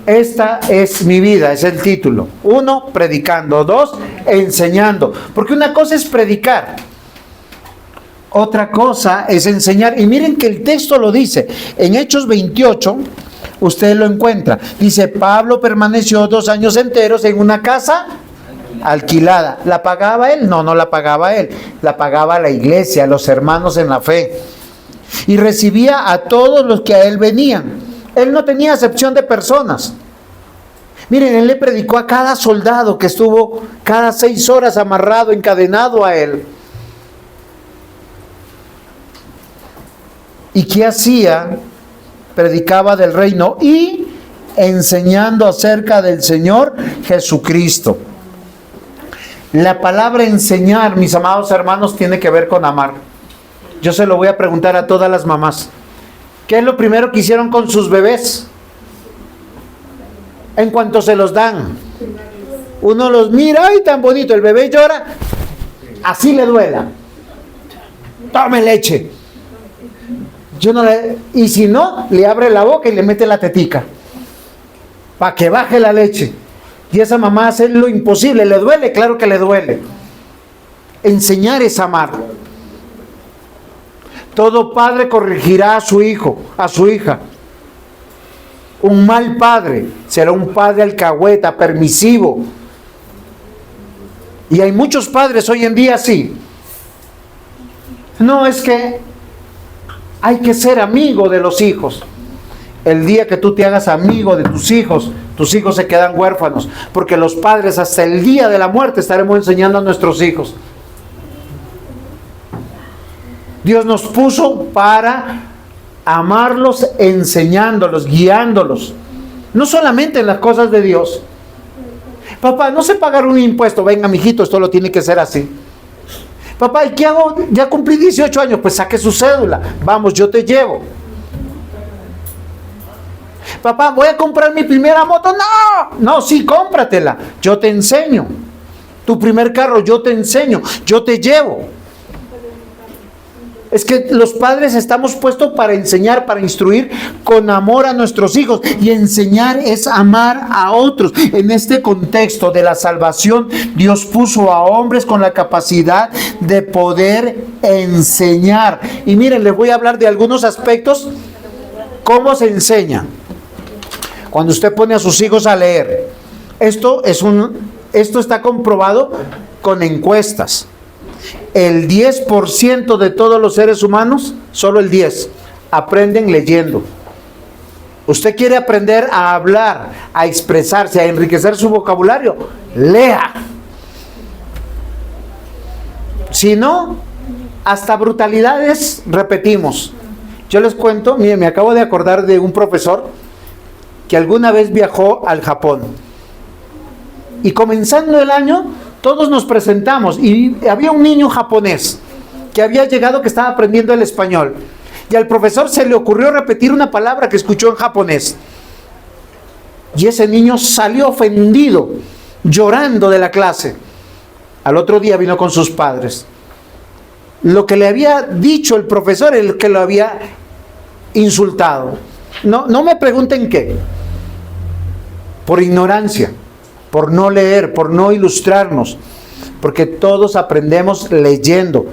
Speaker 1: Esta es mi vida, es el título. 1, predicando. 2, enseñando. Porque una cosa es predicar, otra cosa es enseñar. Y miren que el texto lo dice. En Hechos 28, usted lo encuentra. Dice: Pablo permaneció 2 años enteros en una casa alquilada. ¿La pagaba él? No, no la pagaba él. La pagaba la iglesia, los hermanos en la fe. Y recibía a todos los que a él venían. Él no tenía acepción de personas. Miren, él le predicó a cada soldado que estuvo cada 6 horas amarrado, encadenado a él. ¿Y qué hacía? Predicaba del reino y enseñando acerca del Señor Jesucristo. La palabra enseñar, mis amados hermanos, tiene que ver con amar. Yo se lo voy a preguntar a todas las mamás. ¿Qué es lo primero que hicieron con sus bebés? En cuanto se los dan, uno los mira, ¡ay, tan bonito! El bebé llora, así le duela. Tome leche. Y si no, le abre la boca y le mete la tetica para que baje la leche. Y esa mamá hace lo imposible. ¿Le duele? Claro que le duele. Enseñar es amar. Todo padre corregirá a su hijo, a su hija. Un mal padre será un padre alcahueta, permisivo. Y hay muchos padres hoy en día así. No, es que hay que ser amigo de los hijos. El día que tú te hagas amigo de tus hijos se quedan huérfanos, porque los padres hasta el día de la muerte estaremos enseñando a nuestros hijos. Dios nos puso para amarlos, enseñándolos, guiándolos, no solamente en las cosas de Dios. Papá, no sé pagar un impuesto. Venga, mijito, esto lo tiene que ser así. Papá, ¿y qué hago? Ya cumplí 18 años, pues saque su cédula. Vamos, yo te llevo. Papá, voy a comprar mi primera moto. No, sí, cómpratela. Yo te enseño. Tu primer carro, yo te enseño. Yo te llevo. Es que los padres estamos puestos para enseñar, para instruir con amor a nuestros hijos. Y enseñar es amar a otros. En este contexto de la salvación, Dios puso a hombres con la capacidad de poder enseñar. Y miren, les voy a hablar de algunos aspectos. ¿Cómo se enseña? Cuando usted pone a sus hijos a leer. Esto está comprobado con encuestas. El 10% de todos los seres humanos, solo el 10%, aprenden leyendo. Usted quiere aprender a hablar, a expresarse, a enriquecer su vocabulario, lea. Si no, hasta brutalidades repetimos. Yo les cuento, miren, me acabo de acordar de un profesor que alguna vez viajó al Japón. Y comenzando el año, todos nos presentamos y había un niño japonés que había llegado, que estaba aprendiendo el español. Y al profesor se le ocurrió repetir una palabra que escuchó en japonés. Y ese niño salió ofendido, llorando de la clase. Al otro día vino con sus padres. Lo que le había dicho el profesor, el que lo había insultado. No me pregunten qué. Por ignorancia, por no leer, por no ilustrarnos, porque todos aprendemos leyendo,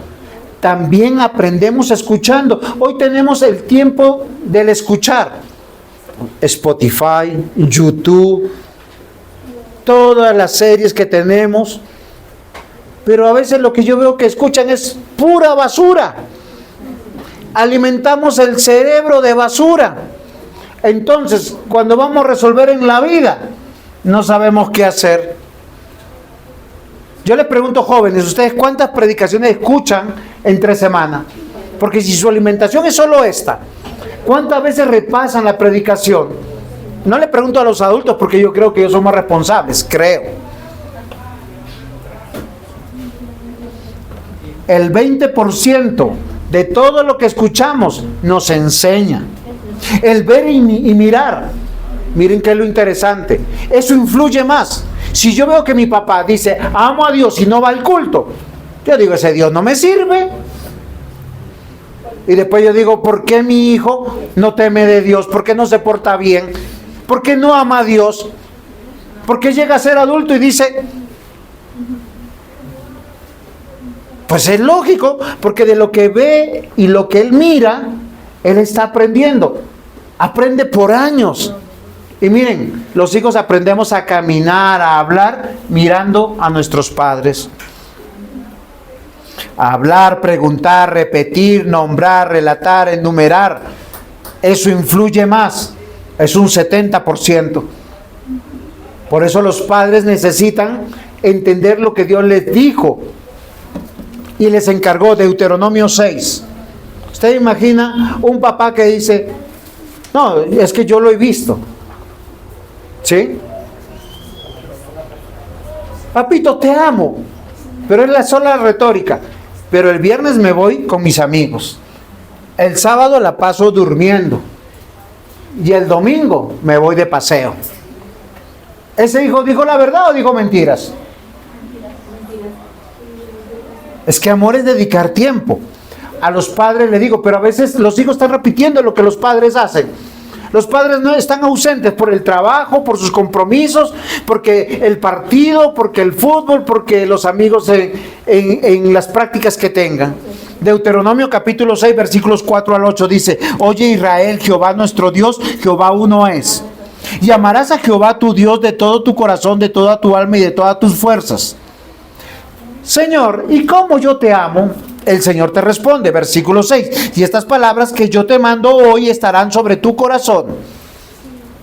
Speaker 1: también aprendemos escuchando. Hoy tenemos el tiempo del escuchar, Spotify, YouTube, todas las series que tenemos, pero a veces lo que yo veo que escuchan es pura basura. Alimentamos el cerebro de basura. Entonces, cuando vamos a resolver en la vida, no sabemos qué hacer. Yo les pregunto, jóvenes, ¿ustedes cuántas predicaciones escuchan entre semana? Porque si su alimentación es solo esta, ¿cuántas veces repasan la predicación? No le pregunto a los adultos porque yo creo que ellos son más responsables, creo. El 20% de todo lo que escuchamos nos enseña. El ver y mirar. Miren qué es lo interesante. Eso influye más. Si yo veo que mi papá dice, amo a Dios y no va al culto, yo digo, ese Dios no me sirve. Y después yo digo, ¿por qué mi hijo no teme de Dios? ¿Por qué no se porta bien? ¿Por qué no ama a Dios? ¿Por qué llega a ser adulto y dice? Pues es lógico, porque de lo que ve y lo que él mira, él está aprendiendo. Aprende por años. Y miren, los hijos aprendemos a caminar, a hablar, mirando a nuestros padres. A hablar, preguntar, repetir, nombrar, relatar, enumerar. Eso influye más. Es un 70%. Por eso los padres necesitan entender lo que Dios les dijo. Y les encargó, Deuteronomio 6. Usted imagina un papá que dice, no, es que yo lo he visto. ¿Sí? Papito, te amo. Pero es la sola retórica. Pero el viernes me voy con mis amigos. El sábado la paso durmiendo. Y el domingo me voy de paseo. ¿Ese hijo dijo la verdad o dijo mentiras? Es que amor es dedicar tiempo. A los padres le digo, pero a veces los hijos están repitiendo lo que los padres hacen. Los padres no están ausentes por el trabajo, por sus compromisos, porque el partido, porque el fútbol, porque los amigos en las prácticas que tengan. Deuteronomio capítulo 6, versículos 4 al 8 dice: Oye Israel, Jehová nuestro Dios, Jehová uno es. Y amarás a Jehová tu Dios de todo tu corazón, de toda tu alma y de todas tus fuerzas. Señor, ¿y cómo yo te amo? El Señor te responde, versículo 6: Y estas palabras que yo te mando hoy estarán sobre tu corazón.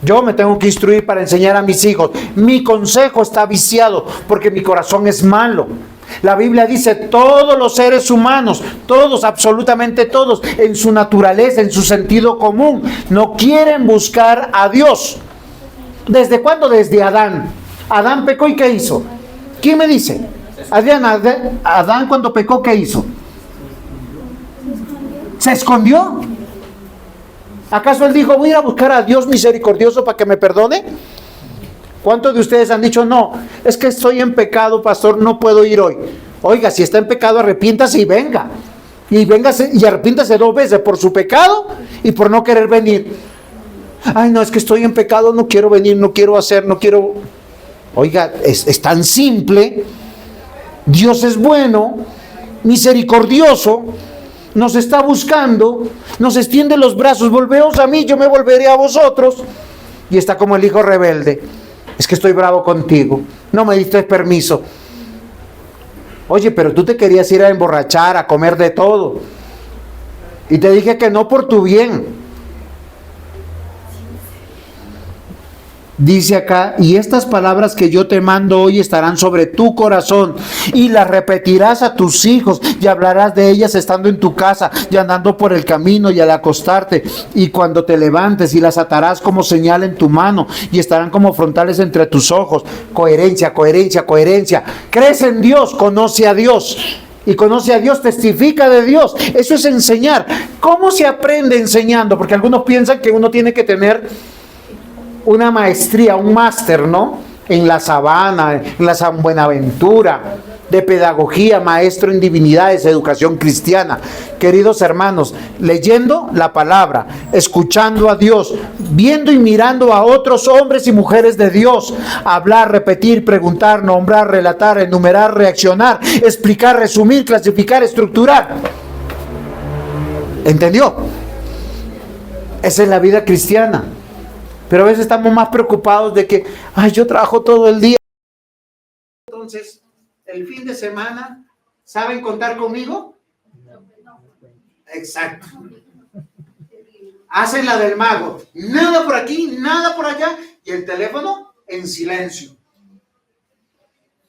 Speaker 1: Yo me tengo que instruir para enseñar a mis hijos. Mi consejo está viciado porque mi corazón es malo. La Biblia dice, todos los seres humanos, todos, absolutamente todos, en su naturaleza, en su sentido común, no quieren buscar a Dios. ¿Desde cuándo? Desde Adán. Adán pecó, ¿y qué hizo? ¿Quién me dice? Adán cuando pecó, ¿qué hizo? ¿Se escondió? ¿Acaso él dijo, voy a ir a buscar a Dios misericordioso para que me perdone? ¿Cuántos de ustedes han dicho, no, es que estoy en pecado, pastor, no puedo ir hoy? Oiga, si está en pecado, arrepiéntase y venga. Y véngase y arrepiéntase 2 veces, por su pecado y por no querer venir. Ay, no, es que estoy en pecado, no quiero venir, no quiero hacer, no quiero... Oiga, es tan simple. Dios es bueno, misericordioso, nos está buscando, nos extiende los brazos, volveos a mí, yo me volveré a vosotros. Y está como el hijo rebelde. Es que estoy bravo contigo, no me diste permiso. Oye, pero tú te querías ir a emborrachar, a comer de todo. Y te dije que no por tu bien. Dice acá, y estas palabras que yo te mando hoy estarán sobre tu corazón, y las repetirás a tus hijos, y hablarás de ellas estando en tu casa, y andando por el camino, y al acostarte, y cuando te levantes, y las atarás como señal en tu mano, y estarán como frontales entre tus ojos. Coherencia, coherencia, coherencia. Crees en Dios, conoce a Dios. Y conoce a Dios, testifica de Dios. Eso es enseñar. ¿Cómo se aprende enseñando? Porque algunos piensan que uno tiene que tener una maestría, un máster, ¿no? En la Sabana, en la San Buenaventura, de pedagogía, maestro en divinidades, educación cristiana. Queridos hermanos, leyendo la palabra, escuchando a Dios, viendo y mirando a otros hombres y mujeres de Dios, hablar, repetir, preguntar, nombrar, relatar, enumerar, reaccionar, explicar, resumir, clasificar, estructurar. ¿Entendió? Esa es la vida cristiana. Pero a veces estamos más preocupados de que, ay, yo trabajo todo el día. Entonces, el fin de semana, ¿saben contar conmigo? Exacto. Hacen la del mago. Nada por aquí, nada por allá. Y el teléfono en silencio.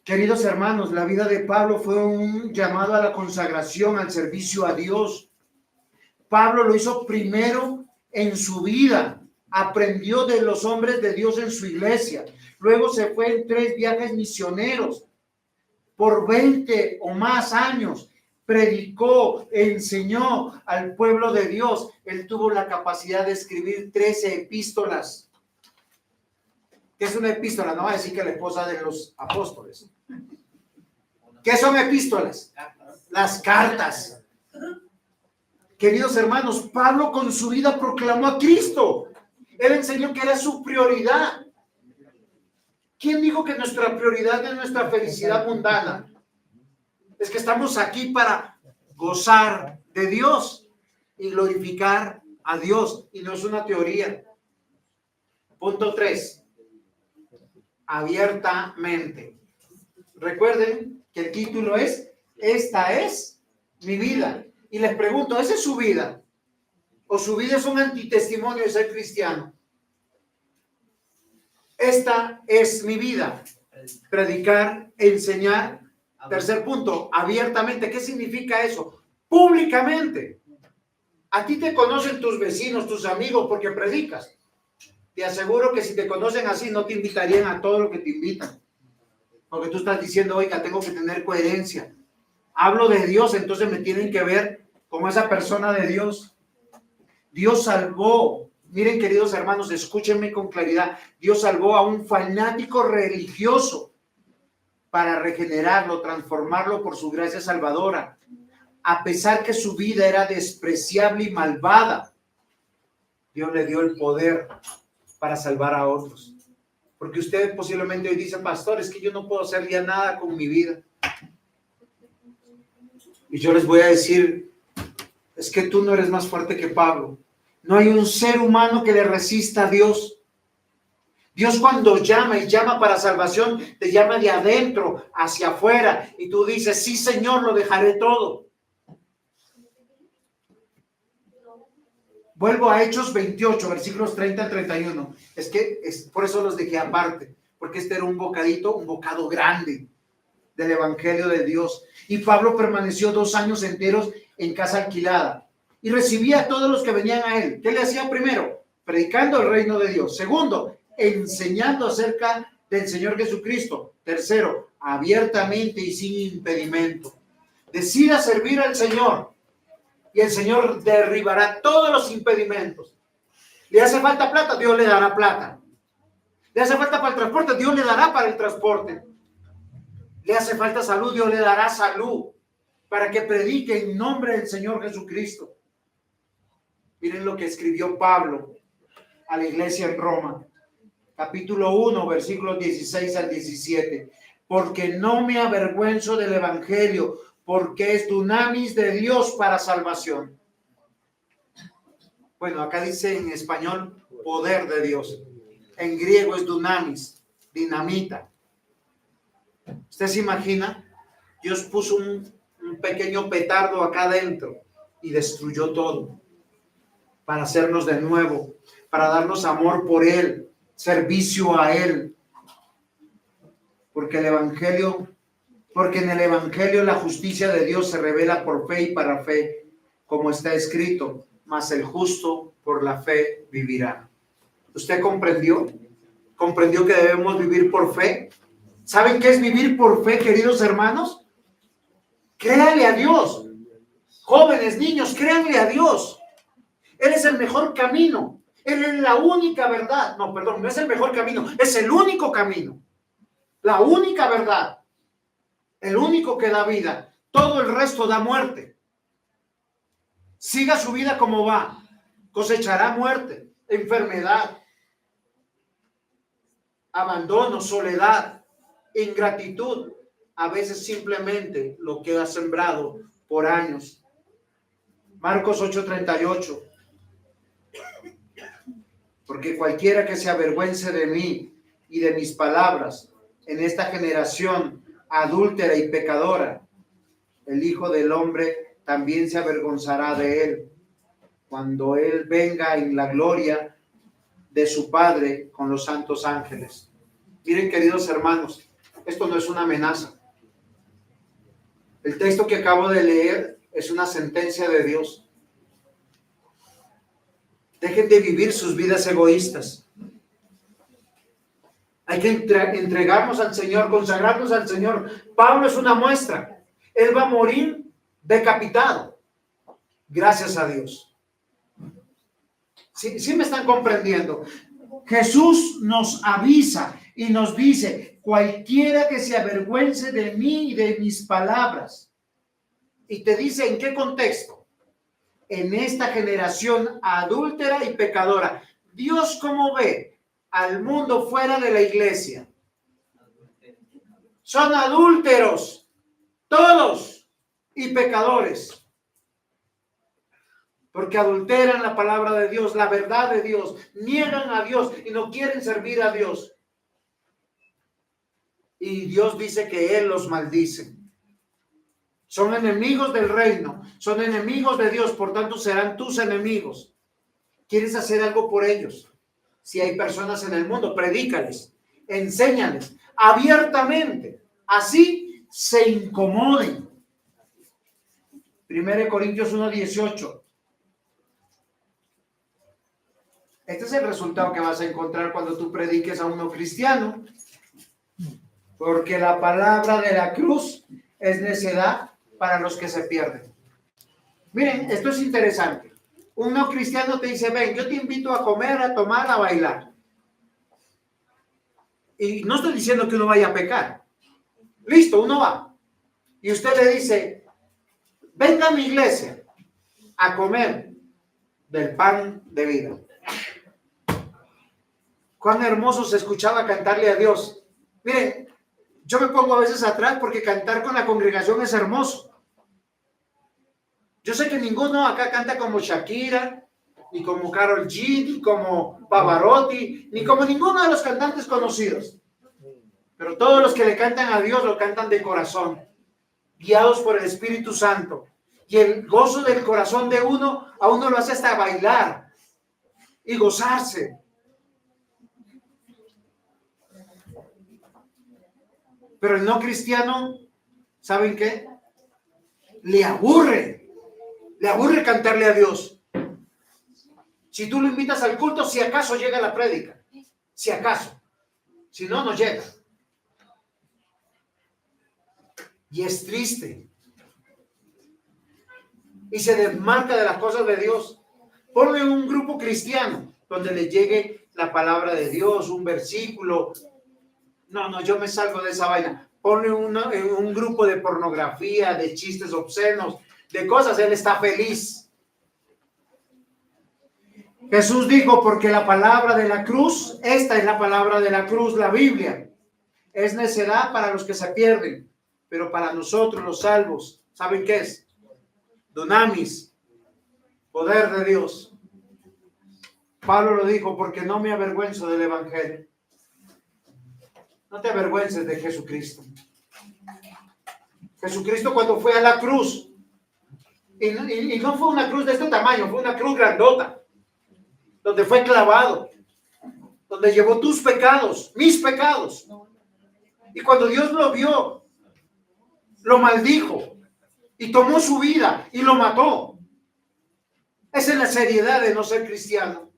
Speaker 1: Queridos hermanos, la vida de Pablo fue un llamado a la consagración, al servicio a Dios. Pablo lo hizo primero en su vida. Aprendió de los hombres de Dios en su iglesia. Luego se fue en 3 viajes misioneros. Por 20 o más años predicó, enseñó al pueblo de Dios. Él tuvo la capacidad de escribir 13 epístolas. ¿Qué es una epístola? No va a decir que la esposa de los apóstoles. ¿Qué son epístolas? Las cartas. Queridos hermanos, Pablo con su vida proclamó a Cristo. Él enseñó que era su prioridad. ¿Quién dijo que nuestra prioridad es nuestra felicidad mundana? Es que estamos aquí para gozar de Dios y glorificar a Dios. Y no es una teoría. Punto 3. Abiertamente. Recuerden que el título es Esta es mi vida. Y les pregunto, ¿esa es su vida? ¿O su vida es un antitestimonio de ser cristiano? Esta es mi vida. Predicar, enseñar. Tercer punto, abiertamente. ¿Qué significa eso? Públicamente. A ti te conocen tus vecinos, tus amigos, porque predicas. Te aseguro que si te conocen así, no te invitarían a todo lo que te invitan. Porque tú estás diciendo, oiga, tengo que tener coherencia. Hablo de Dios, entonces me tienen que ver como esa persona de Dios. Dios salvó, miren queridos hermanos, escúchenme con claridad. Dios salvó a un fanático religioso para regenerarlo, transformarlo por su gracia salvadora. A pesar que su vida era despreciable y malvada, Dios le dio el poder para salvar a otros. Porque usted posiblemente hoy dice, pastor, es que yo no puedo hacer ya nada con mi vida. Y yo les voy a decir, es que tú no eres más fuerte que Pablo. No hay un ser humano que le resista a Dios. Dios cuando llama y llama para salvación, te llama de adentro hacia afuera. Y tú dices, sí, Señor, lo dejaré todo. Vuelvo a Hechos 28, versículos 30 al 31. Por eso los dejé aparte, porque este era un bocado grande del Evangelio de Dios. Y Pablo permaneció 2 años enteros en casa alquilada y recibía a todos los que venían a él. ¿Qué le hacía primero? Predicando el reino de Dios. Segundo, enseñando acerca del Señor Jesucristo. Tercero, abiertamente y sin impedimento. Decida servir al Señor y el Señor derribará todos los impedimentos. ¿Le hace falta plata? Dios le dará plata. ¿Le hace falta para el transporte? Dios le dará para el transporte. ¿Le hace falta salud? Dios le dará salud para que predique en nombre del Señor Jesucristo. Miren lo que escribió Pablo a la iglesia en Roma. Capítulo 1, versículos 16 al 17. Porque no me avergüenzo del evangelio, porque es dunamis de Dios para salvación. Bueno, acá dice en español poder de Dios. En griego es dunamis, dinamita. ¿Usted se imagina? Dios puso un pequeño petardo acá adentro y destruyó todo para hacernos de nuevo, para darnos amor por Él, servicio a Él. Porque en el Evangelio la justicia de Dios se revela por fe y para fe, como está escrito, mas el justo por la fe vivirá. ¿Usted comprendió? ¿Comprendió que debemos vivir por fe? ¿Saben qué es vivir por fe, queridos hermanos? Créanle a Dios. Jóvenes, niños, créanle a Dios. Él es el mejor camino. Él es la única verdad. No, perdón, no es el mejor camino, es el único camino. La única verdad. El único que da vida. Todo el resto da muerte. Siga su vida como va. Cosechará muerte, enfermedad, abandono, soledad, ingratitud. A veces simplemente lo que ha sembrado por años. Marcos 8:38. Porque cualquiera que se avergüence de mí y de mis palabras en esta generación adúltera y pecadora, el Hijo del Hombre también se avergonzará de él cuando él venga en la gloria de su Padre con los santos ángeles. Miren, queridos hermanos, esto no es una amenaza. El texto que acabo de leer es una sentencia de Dios. Dejen de vivir sus vidas egoístas. Hay que entregarnos al Señor, consagrarnos al Señor. Pablo es una muestra. Él va a morir decapitado. Gracias a Dios. ¿Sí me están comprendiendo? Jesús nos avisa y nos dice, cualquiera que se avergüence de mí y de mis palabras. Y te dice, ¿en qué contexto? En esta generación adúltera y pecadora. Dios, ¿cómo ve al mundo fuera de la iglesia? Son adúlteros, todos, y pecadores. Porque adulteran la palabra de Dios, la verdad de Dios, niegan a Dios y no quieren servir a Dios. Y Dios dice que Él los maldice. Son enemigos del reino, son enemigos de Dios, por tanto serán tus enemigos. ¿Quieres hacer algo por ellos? Si hay personas en el mundo, predícales, enséñales abiertamente, así se incomoden. 1 Corintios 1:18. Este es el resultado que vas a encontrar cuando tú prediques a un no cristiano. Porque la palabra de la cruz es necedad para los que se pierden. Miren, esto es interesante. Un no cristiano te dice, ven, yo te invito a comer, a tomar, a bailar. Y no estoy diciendo que uno vaya a pecar. Listo, uno va. Y usted le dice, venga a mi iglesia a comer del pan de vida. Cuán hermoso se escuchaba cantarle a Dios. Miren, yo me pongo a veces atrás porque cantar con la congregación es hermoso. Yo sé que ninguno acá canta como Shakira, ni como Karol G, ni como Pavarotti, ni como ninguno de los cantantes conocidos. Pero todos los que le cantan a Dios lo cantan de corazón, guiados por el Espíritu Santo. Y el gozo del corazón de uno, a uno lo hace hasta bailar y gozarse. Pero el no cristiano, ¿saben qué? Le aburre cantarle a Dios. Si tú lo invitas al culto, si acaso llega la prédica, si acaso, si no, no llega. Y es triste. Y se desmarca de las cosas de Dios. Ponle un grupo cristiano donde le llegue la palabra de Dios, un versículo. No, yo me salgo de esa vaina. Ponle un grupo de pornografía, de chistes obscenos, de cosas, él está feliz. Jesús dijo, porque la palabra de la cruz, esta es la palabra de la cruz, la Biblia, es necedad para los que se pierden, pero para nosotros los salvos, ¿saben qué es? Dunamis, poder de Dios. Pablo lo dijo, porque no me avergüenzo del evangelio. No te avergüences de Jesucristo. Jesucristo cuando fue a la cruz, y no fue una cruz de este tamaño, fue una cruz grandota, donde fue clavado, donde llevó tus pecados, mis pecados. Y cuando Dios lo vio, lo maldijo y tomó su vida y lo mató. Esa es la seriedad de no ser cristiano.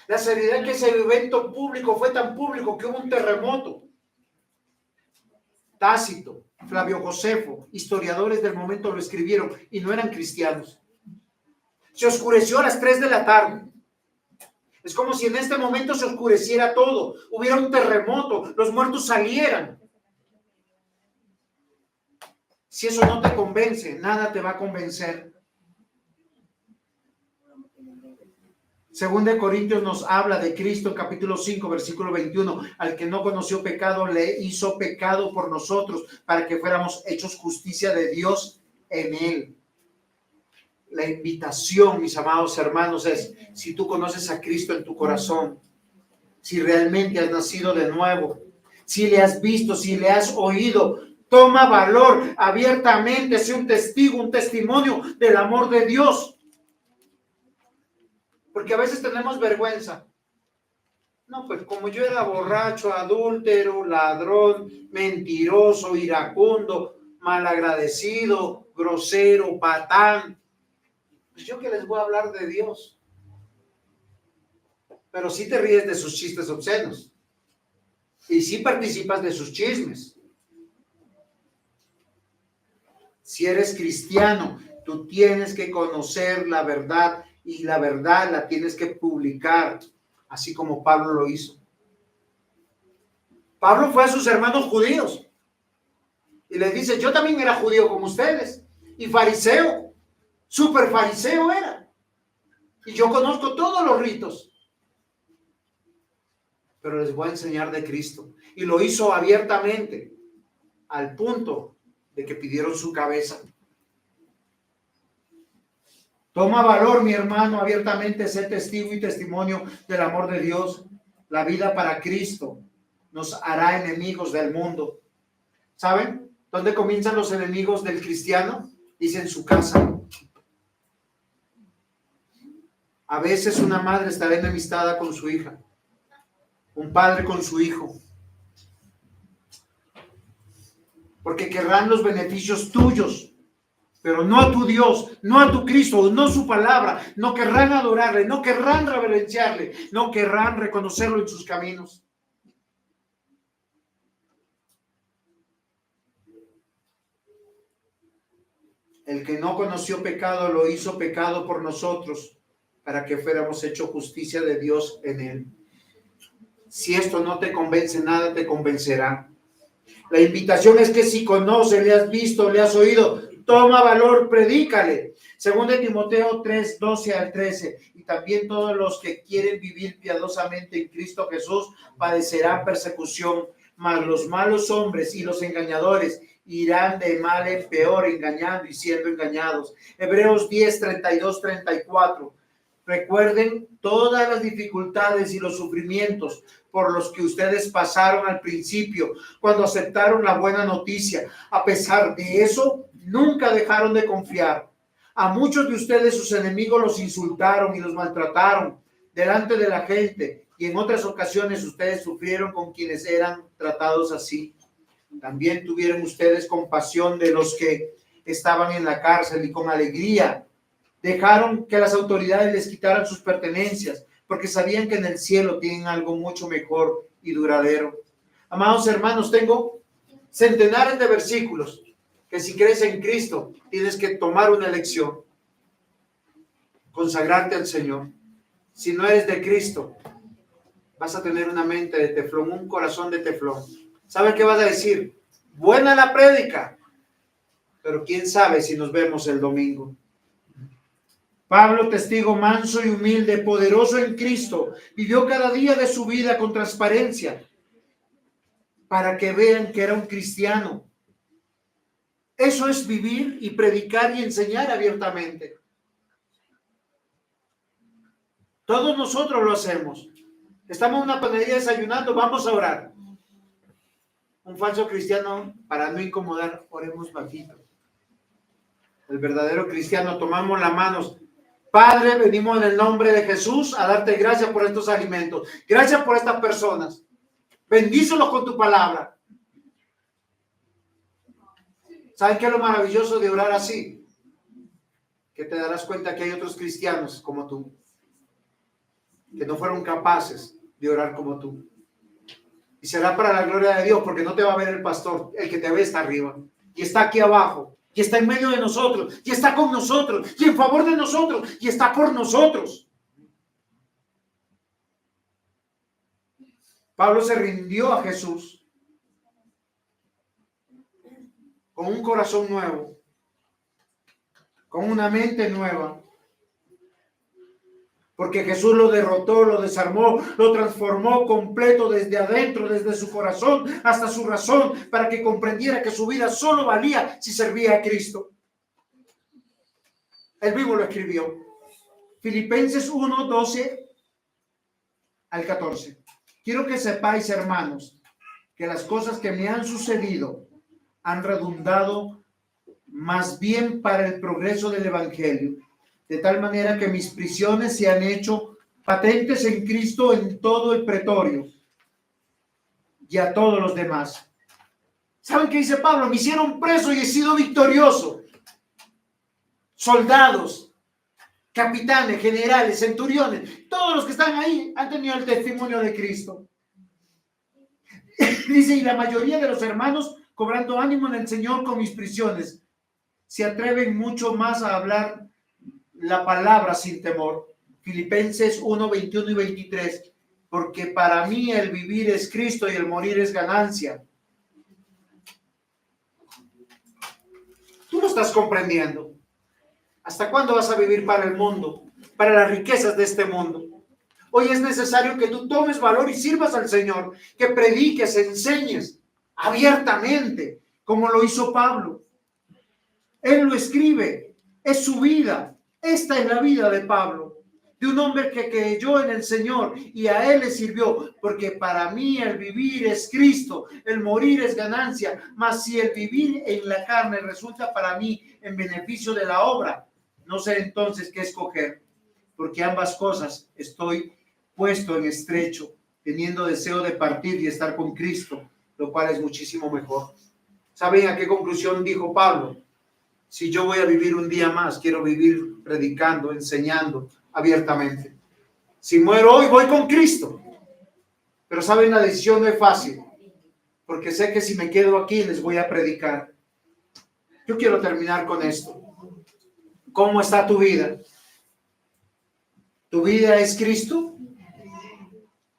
Speaker 1: La seriedad que ese evento público fue tan público que hubo un terremoto. Tácito, Flavio Josefo, historiadores del momento lo escribieron y no eran cristianos. Se oscureció a las 3 de la tarde. Es como si en este momento se oscureciera todo, hubiera un terremoto, los muertos salieran. Si eso no te convence, nada te va a convencer. Según de Corintios nos habla de Cristo, capítulo 5, versículo 21. Al que no conoció pecado, le hizo pecado por nosotros, para que fuéramos hechos justicia de Dios en él. La invitación, mis amados hermanos, es, si tú conoces a Cristo en tu corazón, si realmente has nacido de nuevo, si le has visto, si le has oído, toma valor abiertamente, sé un testigo, un testimonio del amor de Dios. Porque a veces tenemos vergüenza. No, pues como yo era borracho, adúltero, ladrón, mentiroso, iracundo, malagradecido, grosero, patán, pues yo que les voy a hablar de Dios. Pero sí te ríes de sus chistes obscenos. Y sí participas de sus chismes. Si eres cristiano, tú tienes que conocer la verdad y la verdad la tienes que publicar, así como Pablo lo hizo. Pablo fue a sus hermanos judíos y les dice, yo también era judío como ustedes y fariseo, súper fariseo era. Y yo conozco todos los ritos, pero les voy a enseñar de Cristo. Y lo hizo abiertamente, al punto de que pidieron su cabeza. Toma valor, mi hermano, abiertamente ser testigo y testimonio del amor de Dios. La vida para Cristo nos hará enemigos del mundo. ¿Saben dónde comienzan los enemigos del cristiano? Dice en su casa. A veces una madre estará enemistada con su hija, un padre con su hijo, porque querrán los beneficios tuyos pero no a tu Dios, no a tu Cristo, no su palabra. No querrán adorarle, no querrán reverenciarle, no querrán reconocerlo en sus caminos. El que no conoció pecado lo hizo pecado por nosotros, para que fuéramos hecho justicia de Dios en él. Si esto no te convence, nada te convencerá. La invitación es que si conoces, le has visto, le has oído, toma valor, predícale. Según de Timoteo 3, 12 al 13. Y también todos los que quieren vivir piadosamente en Cristo Jesús padecerán persecución, mas los malos hombres y los engañadores irán de mal en peor, engañando y siendo engañados. Hebreos 10, 32, 34. Recuerden todas las dificultades y los sufrimientos por los que ustedes pasaron al principio, cuando aceptaron la buena noticia. A pesar de eso, nunca dejaron de confiar. A muchos de ustedes sus enemigos los insultaron y los maltrataron delante de la gente, y en otras ocasiones ustedes sufrieron con quienes eran tratados así. También tuvieron ustedes compasión de los que estaban en la cárcel y con alegría dejaron que las autoridades les quitaran sus pertenencias, porque sabían que en el cielo tienen algo mucho mejor y duradero. Amados hermanos, tengo centenares de versículos que si crees en Cristo tienes que tomar una elección, consagrarte al Señor. Si no eres de Cristo, vas a tener una mente de teflón, un corazón de teflón. ¿Sabes qué vas a decir? Buena la prédica, pero quién sabe si nos vemos el domingo. Pablo, testigo manso y humilde, poderoso en Cristo, vivió cada día de su vida con transparencia para que vean que era un cristiano. Eso es vivir y predicar y enseñar abiertamente. Todos nosotros lo hacemos. Estamos en una panadería desayunando, vamos a orar. Un falso cristiano, para no incomodar, oremos bajito. El verdadero cristiano, tomamos las manos. Padre, venimos en el nombre de Jesús a darte gracias por estos alimentos. Gracias por estas personas. Bendícelos con tu palabra. ¿Saben qué es lo maravilloso de orar así? Que te darás cuenta que hay otros cristianos como tú, que no fueron capaces de orar como tú. Y será para la gloria de Dios, porque no te va a ver el pastor. El que te ve está arriba y está aquí abajo. Y está en medio de nosotros, y está con nosotros, y en favor de nosotros, y está por nosotros. Pablo se rindió a Jesús con un corazón nuevo, con una mente nueva, porque Jesús lo derrotó, lo desarmó, lo transformó completo desde adentro, desde su corazón hasta su razón, para que comprendiera que su vida solo valía si servía a Cristo. Él mismo lo escribió. Filipenses 1, 12 al 14. Quiero que sepáis, hermanos, que las cosas que me han sucedido han redundado más bien para el progreso del evangelio, de tal manera que mis prisiones se han hecho patentes en Cristo en todo el pretorio y a todos los demás. ¿Saben qué dice Pablo? Me hicieron preso y he sido victorioso. Soldados, capitanes, generales, centuriones, todos los que están ahí han tenido el testimonio de Cristo. Dice, y la mayoría de los hermanos, cobrando ánimo en el Señor con mis prisiones, se atreven mucho más a hablar la palabra sin temor. Filipenses 1, 21 y 23. Porque para mí el vivir es Cristo y el morir es ganancia. Tú lo estás comprendiendo. ¿Hasta cuándo vas a vivir para el mundo? Para las riquezas de este mundo. Hoy es necesario que tú tomes valor y sirvas al Señor, que prediques, enseñes abiertamente, como lo hizo Pablo. Él lo escribe, es su vida. Esta es la vida de Pablo, de un hombre que creyó en el Señor y a Él le sirvió, porque para mí el vivir es Cristo, el morir es ganancia, mas si el vivir en la carne resulta para mí en beneficio de la obra, no sé entonces qué escoger, porque ambas cosas estoy puesto en estrecho, teniendo deseo de partir y estar con Cristo, lo cual es muchísimo mejor. ¿Saben a qué conclusión dijo Pablo? Si yo voy a vivir un día más, quiero vivir predicando, enseñando abiertamente. Si muero hoy, voy con Cristo. Pero saben, la decisión no es fácil, porque sé que si me quedo aquí les voy a predicar. Yo quiero terminar con esto. ¿Cómo está tu vida? ¿Tu vida es Cristo?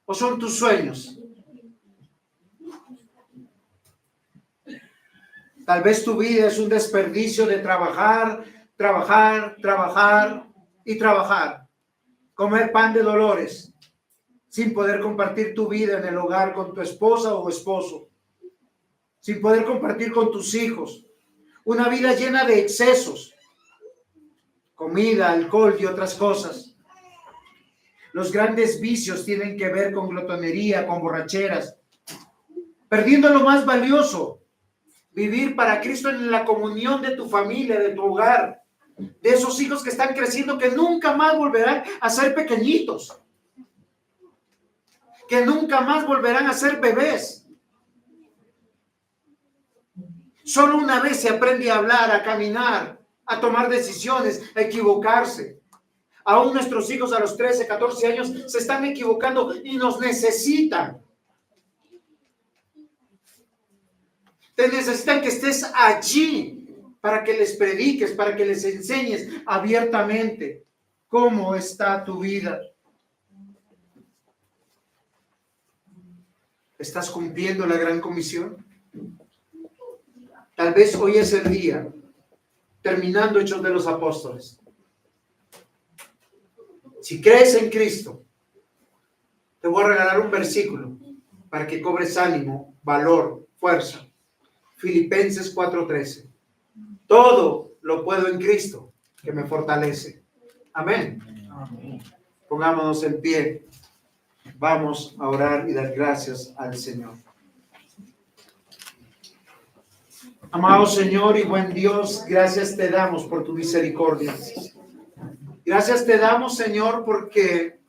Speaker 1: ¿O son tus sueños? Tal vez tu vida es un desperdicio de trabajar, trabajar, trabajar y trabajar. Comer pan de dolores, sin poder compartir tu vida en el hogar con tu esposa o esposo. Sin poder compartir con tus hijos. Una vida llena de excesos. Comida, alcohol y otras cosas. Los grandes vicios tienen que ver con glotonería, con borracheras. Perdiendo lo más valioso. Vivir para Cristo en la comunión de tu familia, de tu hogar, de esos hijos que están creciendo, que nunca más volverán a ser pequeñitos, que nunca más volverán a ser bebés. Solo una vez se aprende a hablar, a caminar, a tomar decisiones, a equivocarse. Aún nuestros hijos a los 13, 14 años se están equivocando y nos necesitan. Te necesitan que estés allí para que les prediques, para que les enseñes abiertamente cómo está tu vida. ¿Estás cumpliendo la gran comisión? Tal vez hoy es el día, terminando Hechos de los Apóstoles. Si crees en Cristo, te voy a regalar un versículo para que cobres ánimo, valor, fuerza. Filipenses 4:13. Todo lo puedo en Cristo que me fortalece. Amén. Amén. Pongámonos en pie. Vamos a orar y dar gracias al Señor. Amado Señor y buen Dios, gracias te damos por tu misericordia. Gracias te damos, Señor, porque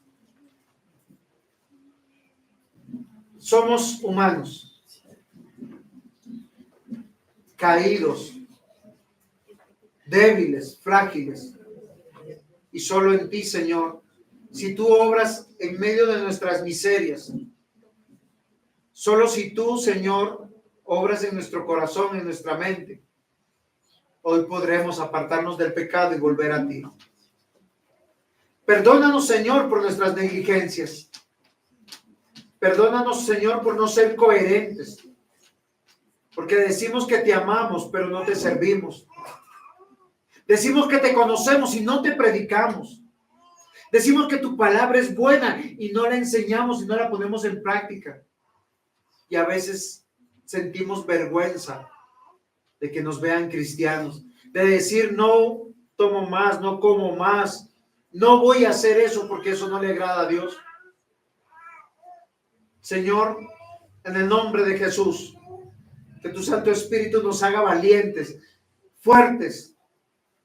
Speaker 1: somos humanos. Caídos, débiles, frágiles, y solo en ti, Señor, si tú obras en medio de nuestras miserias, solo si tú, Señor, obras en nuestro corazón, en nuestra mente, hoy podremos apartarnos del pecado y volver a ti. Perdónanos, Señor, por nuestras negligencias. Perdónanos, Señor, por no ser coherentes. Porque decimos que te amamos, pero no te servimos. Decimos que te conocemos y no te predicamos. Decimos que tu palabra es buena y no la enseñamos y no la ponemos en práctica. Y a veces sentimos vergüenza de que nos vean cristianos. De decir, no tomo más, no como más. No voy a hacer eso porque eso no le agrada a Dios. Señor, en el nombre de Jesús, que tu Santo Espíritu nos haga valientes, fuertes,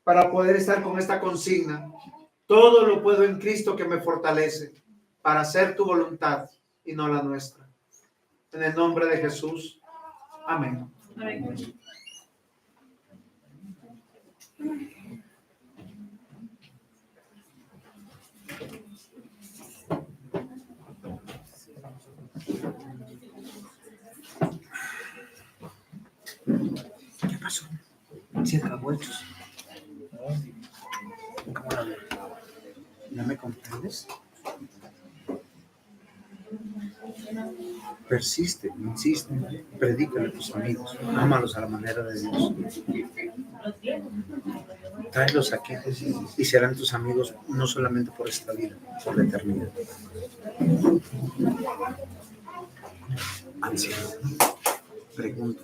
Speaker 1: para poder estar con esta consigna. Todo lo puedo en Cristo que me fortalece, para hacer tu voluntad y no la nuestra. En el nombre de Jesús. Amén. Amén. ¿Qué pasó? ¿Se acabó esto? ¿Cómo la veo? ¿No me comprendes? Persiste, insiste, predícale a tus amigos, ámalos a la manera de Dios. Tráelos aquí y serán tus amigos no solamente por esta vida, por la eternidad. Anciano, pregunto.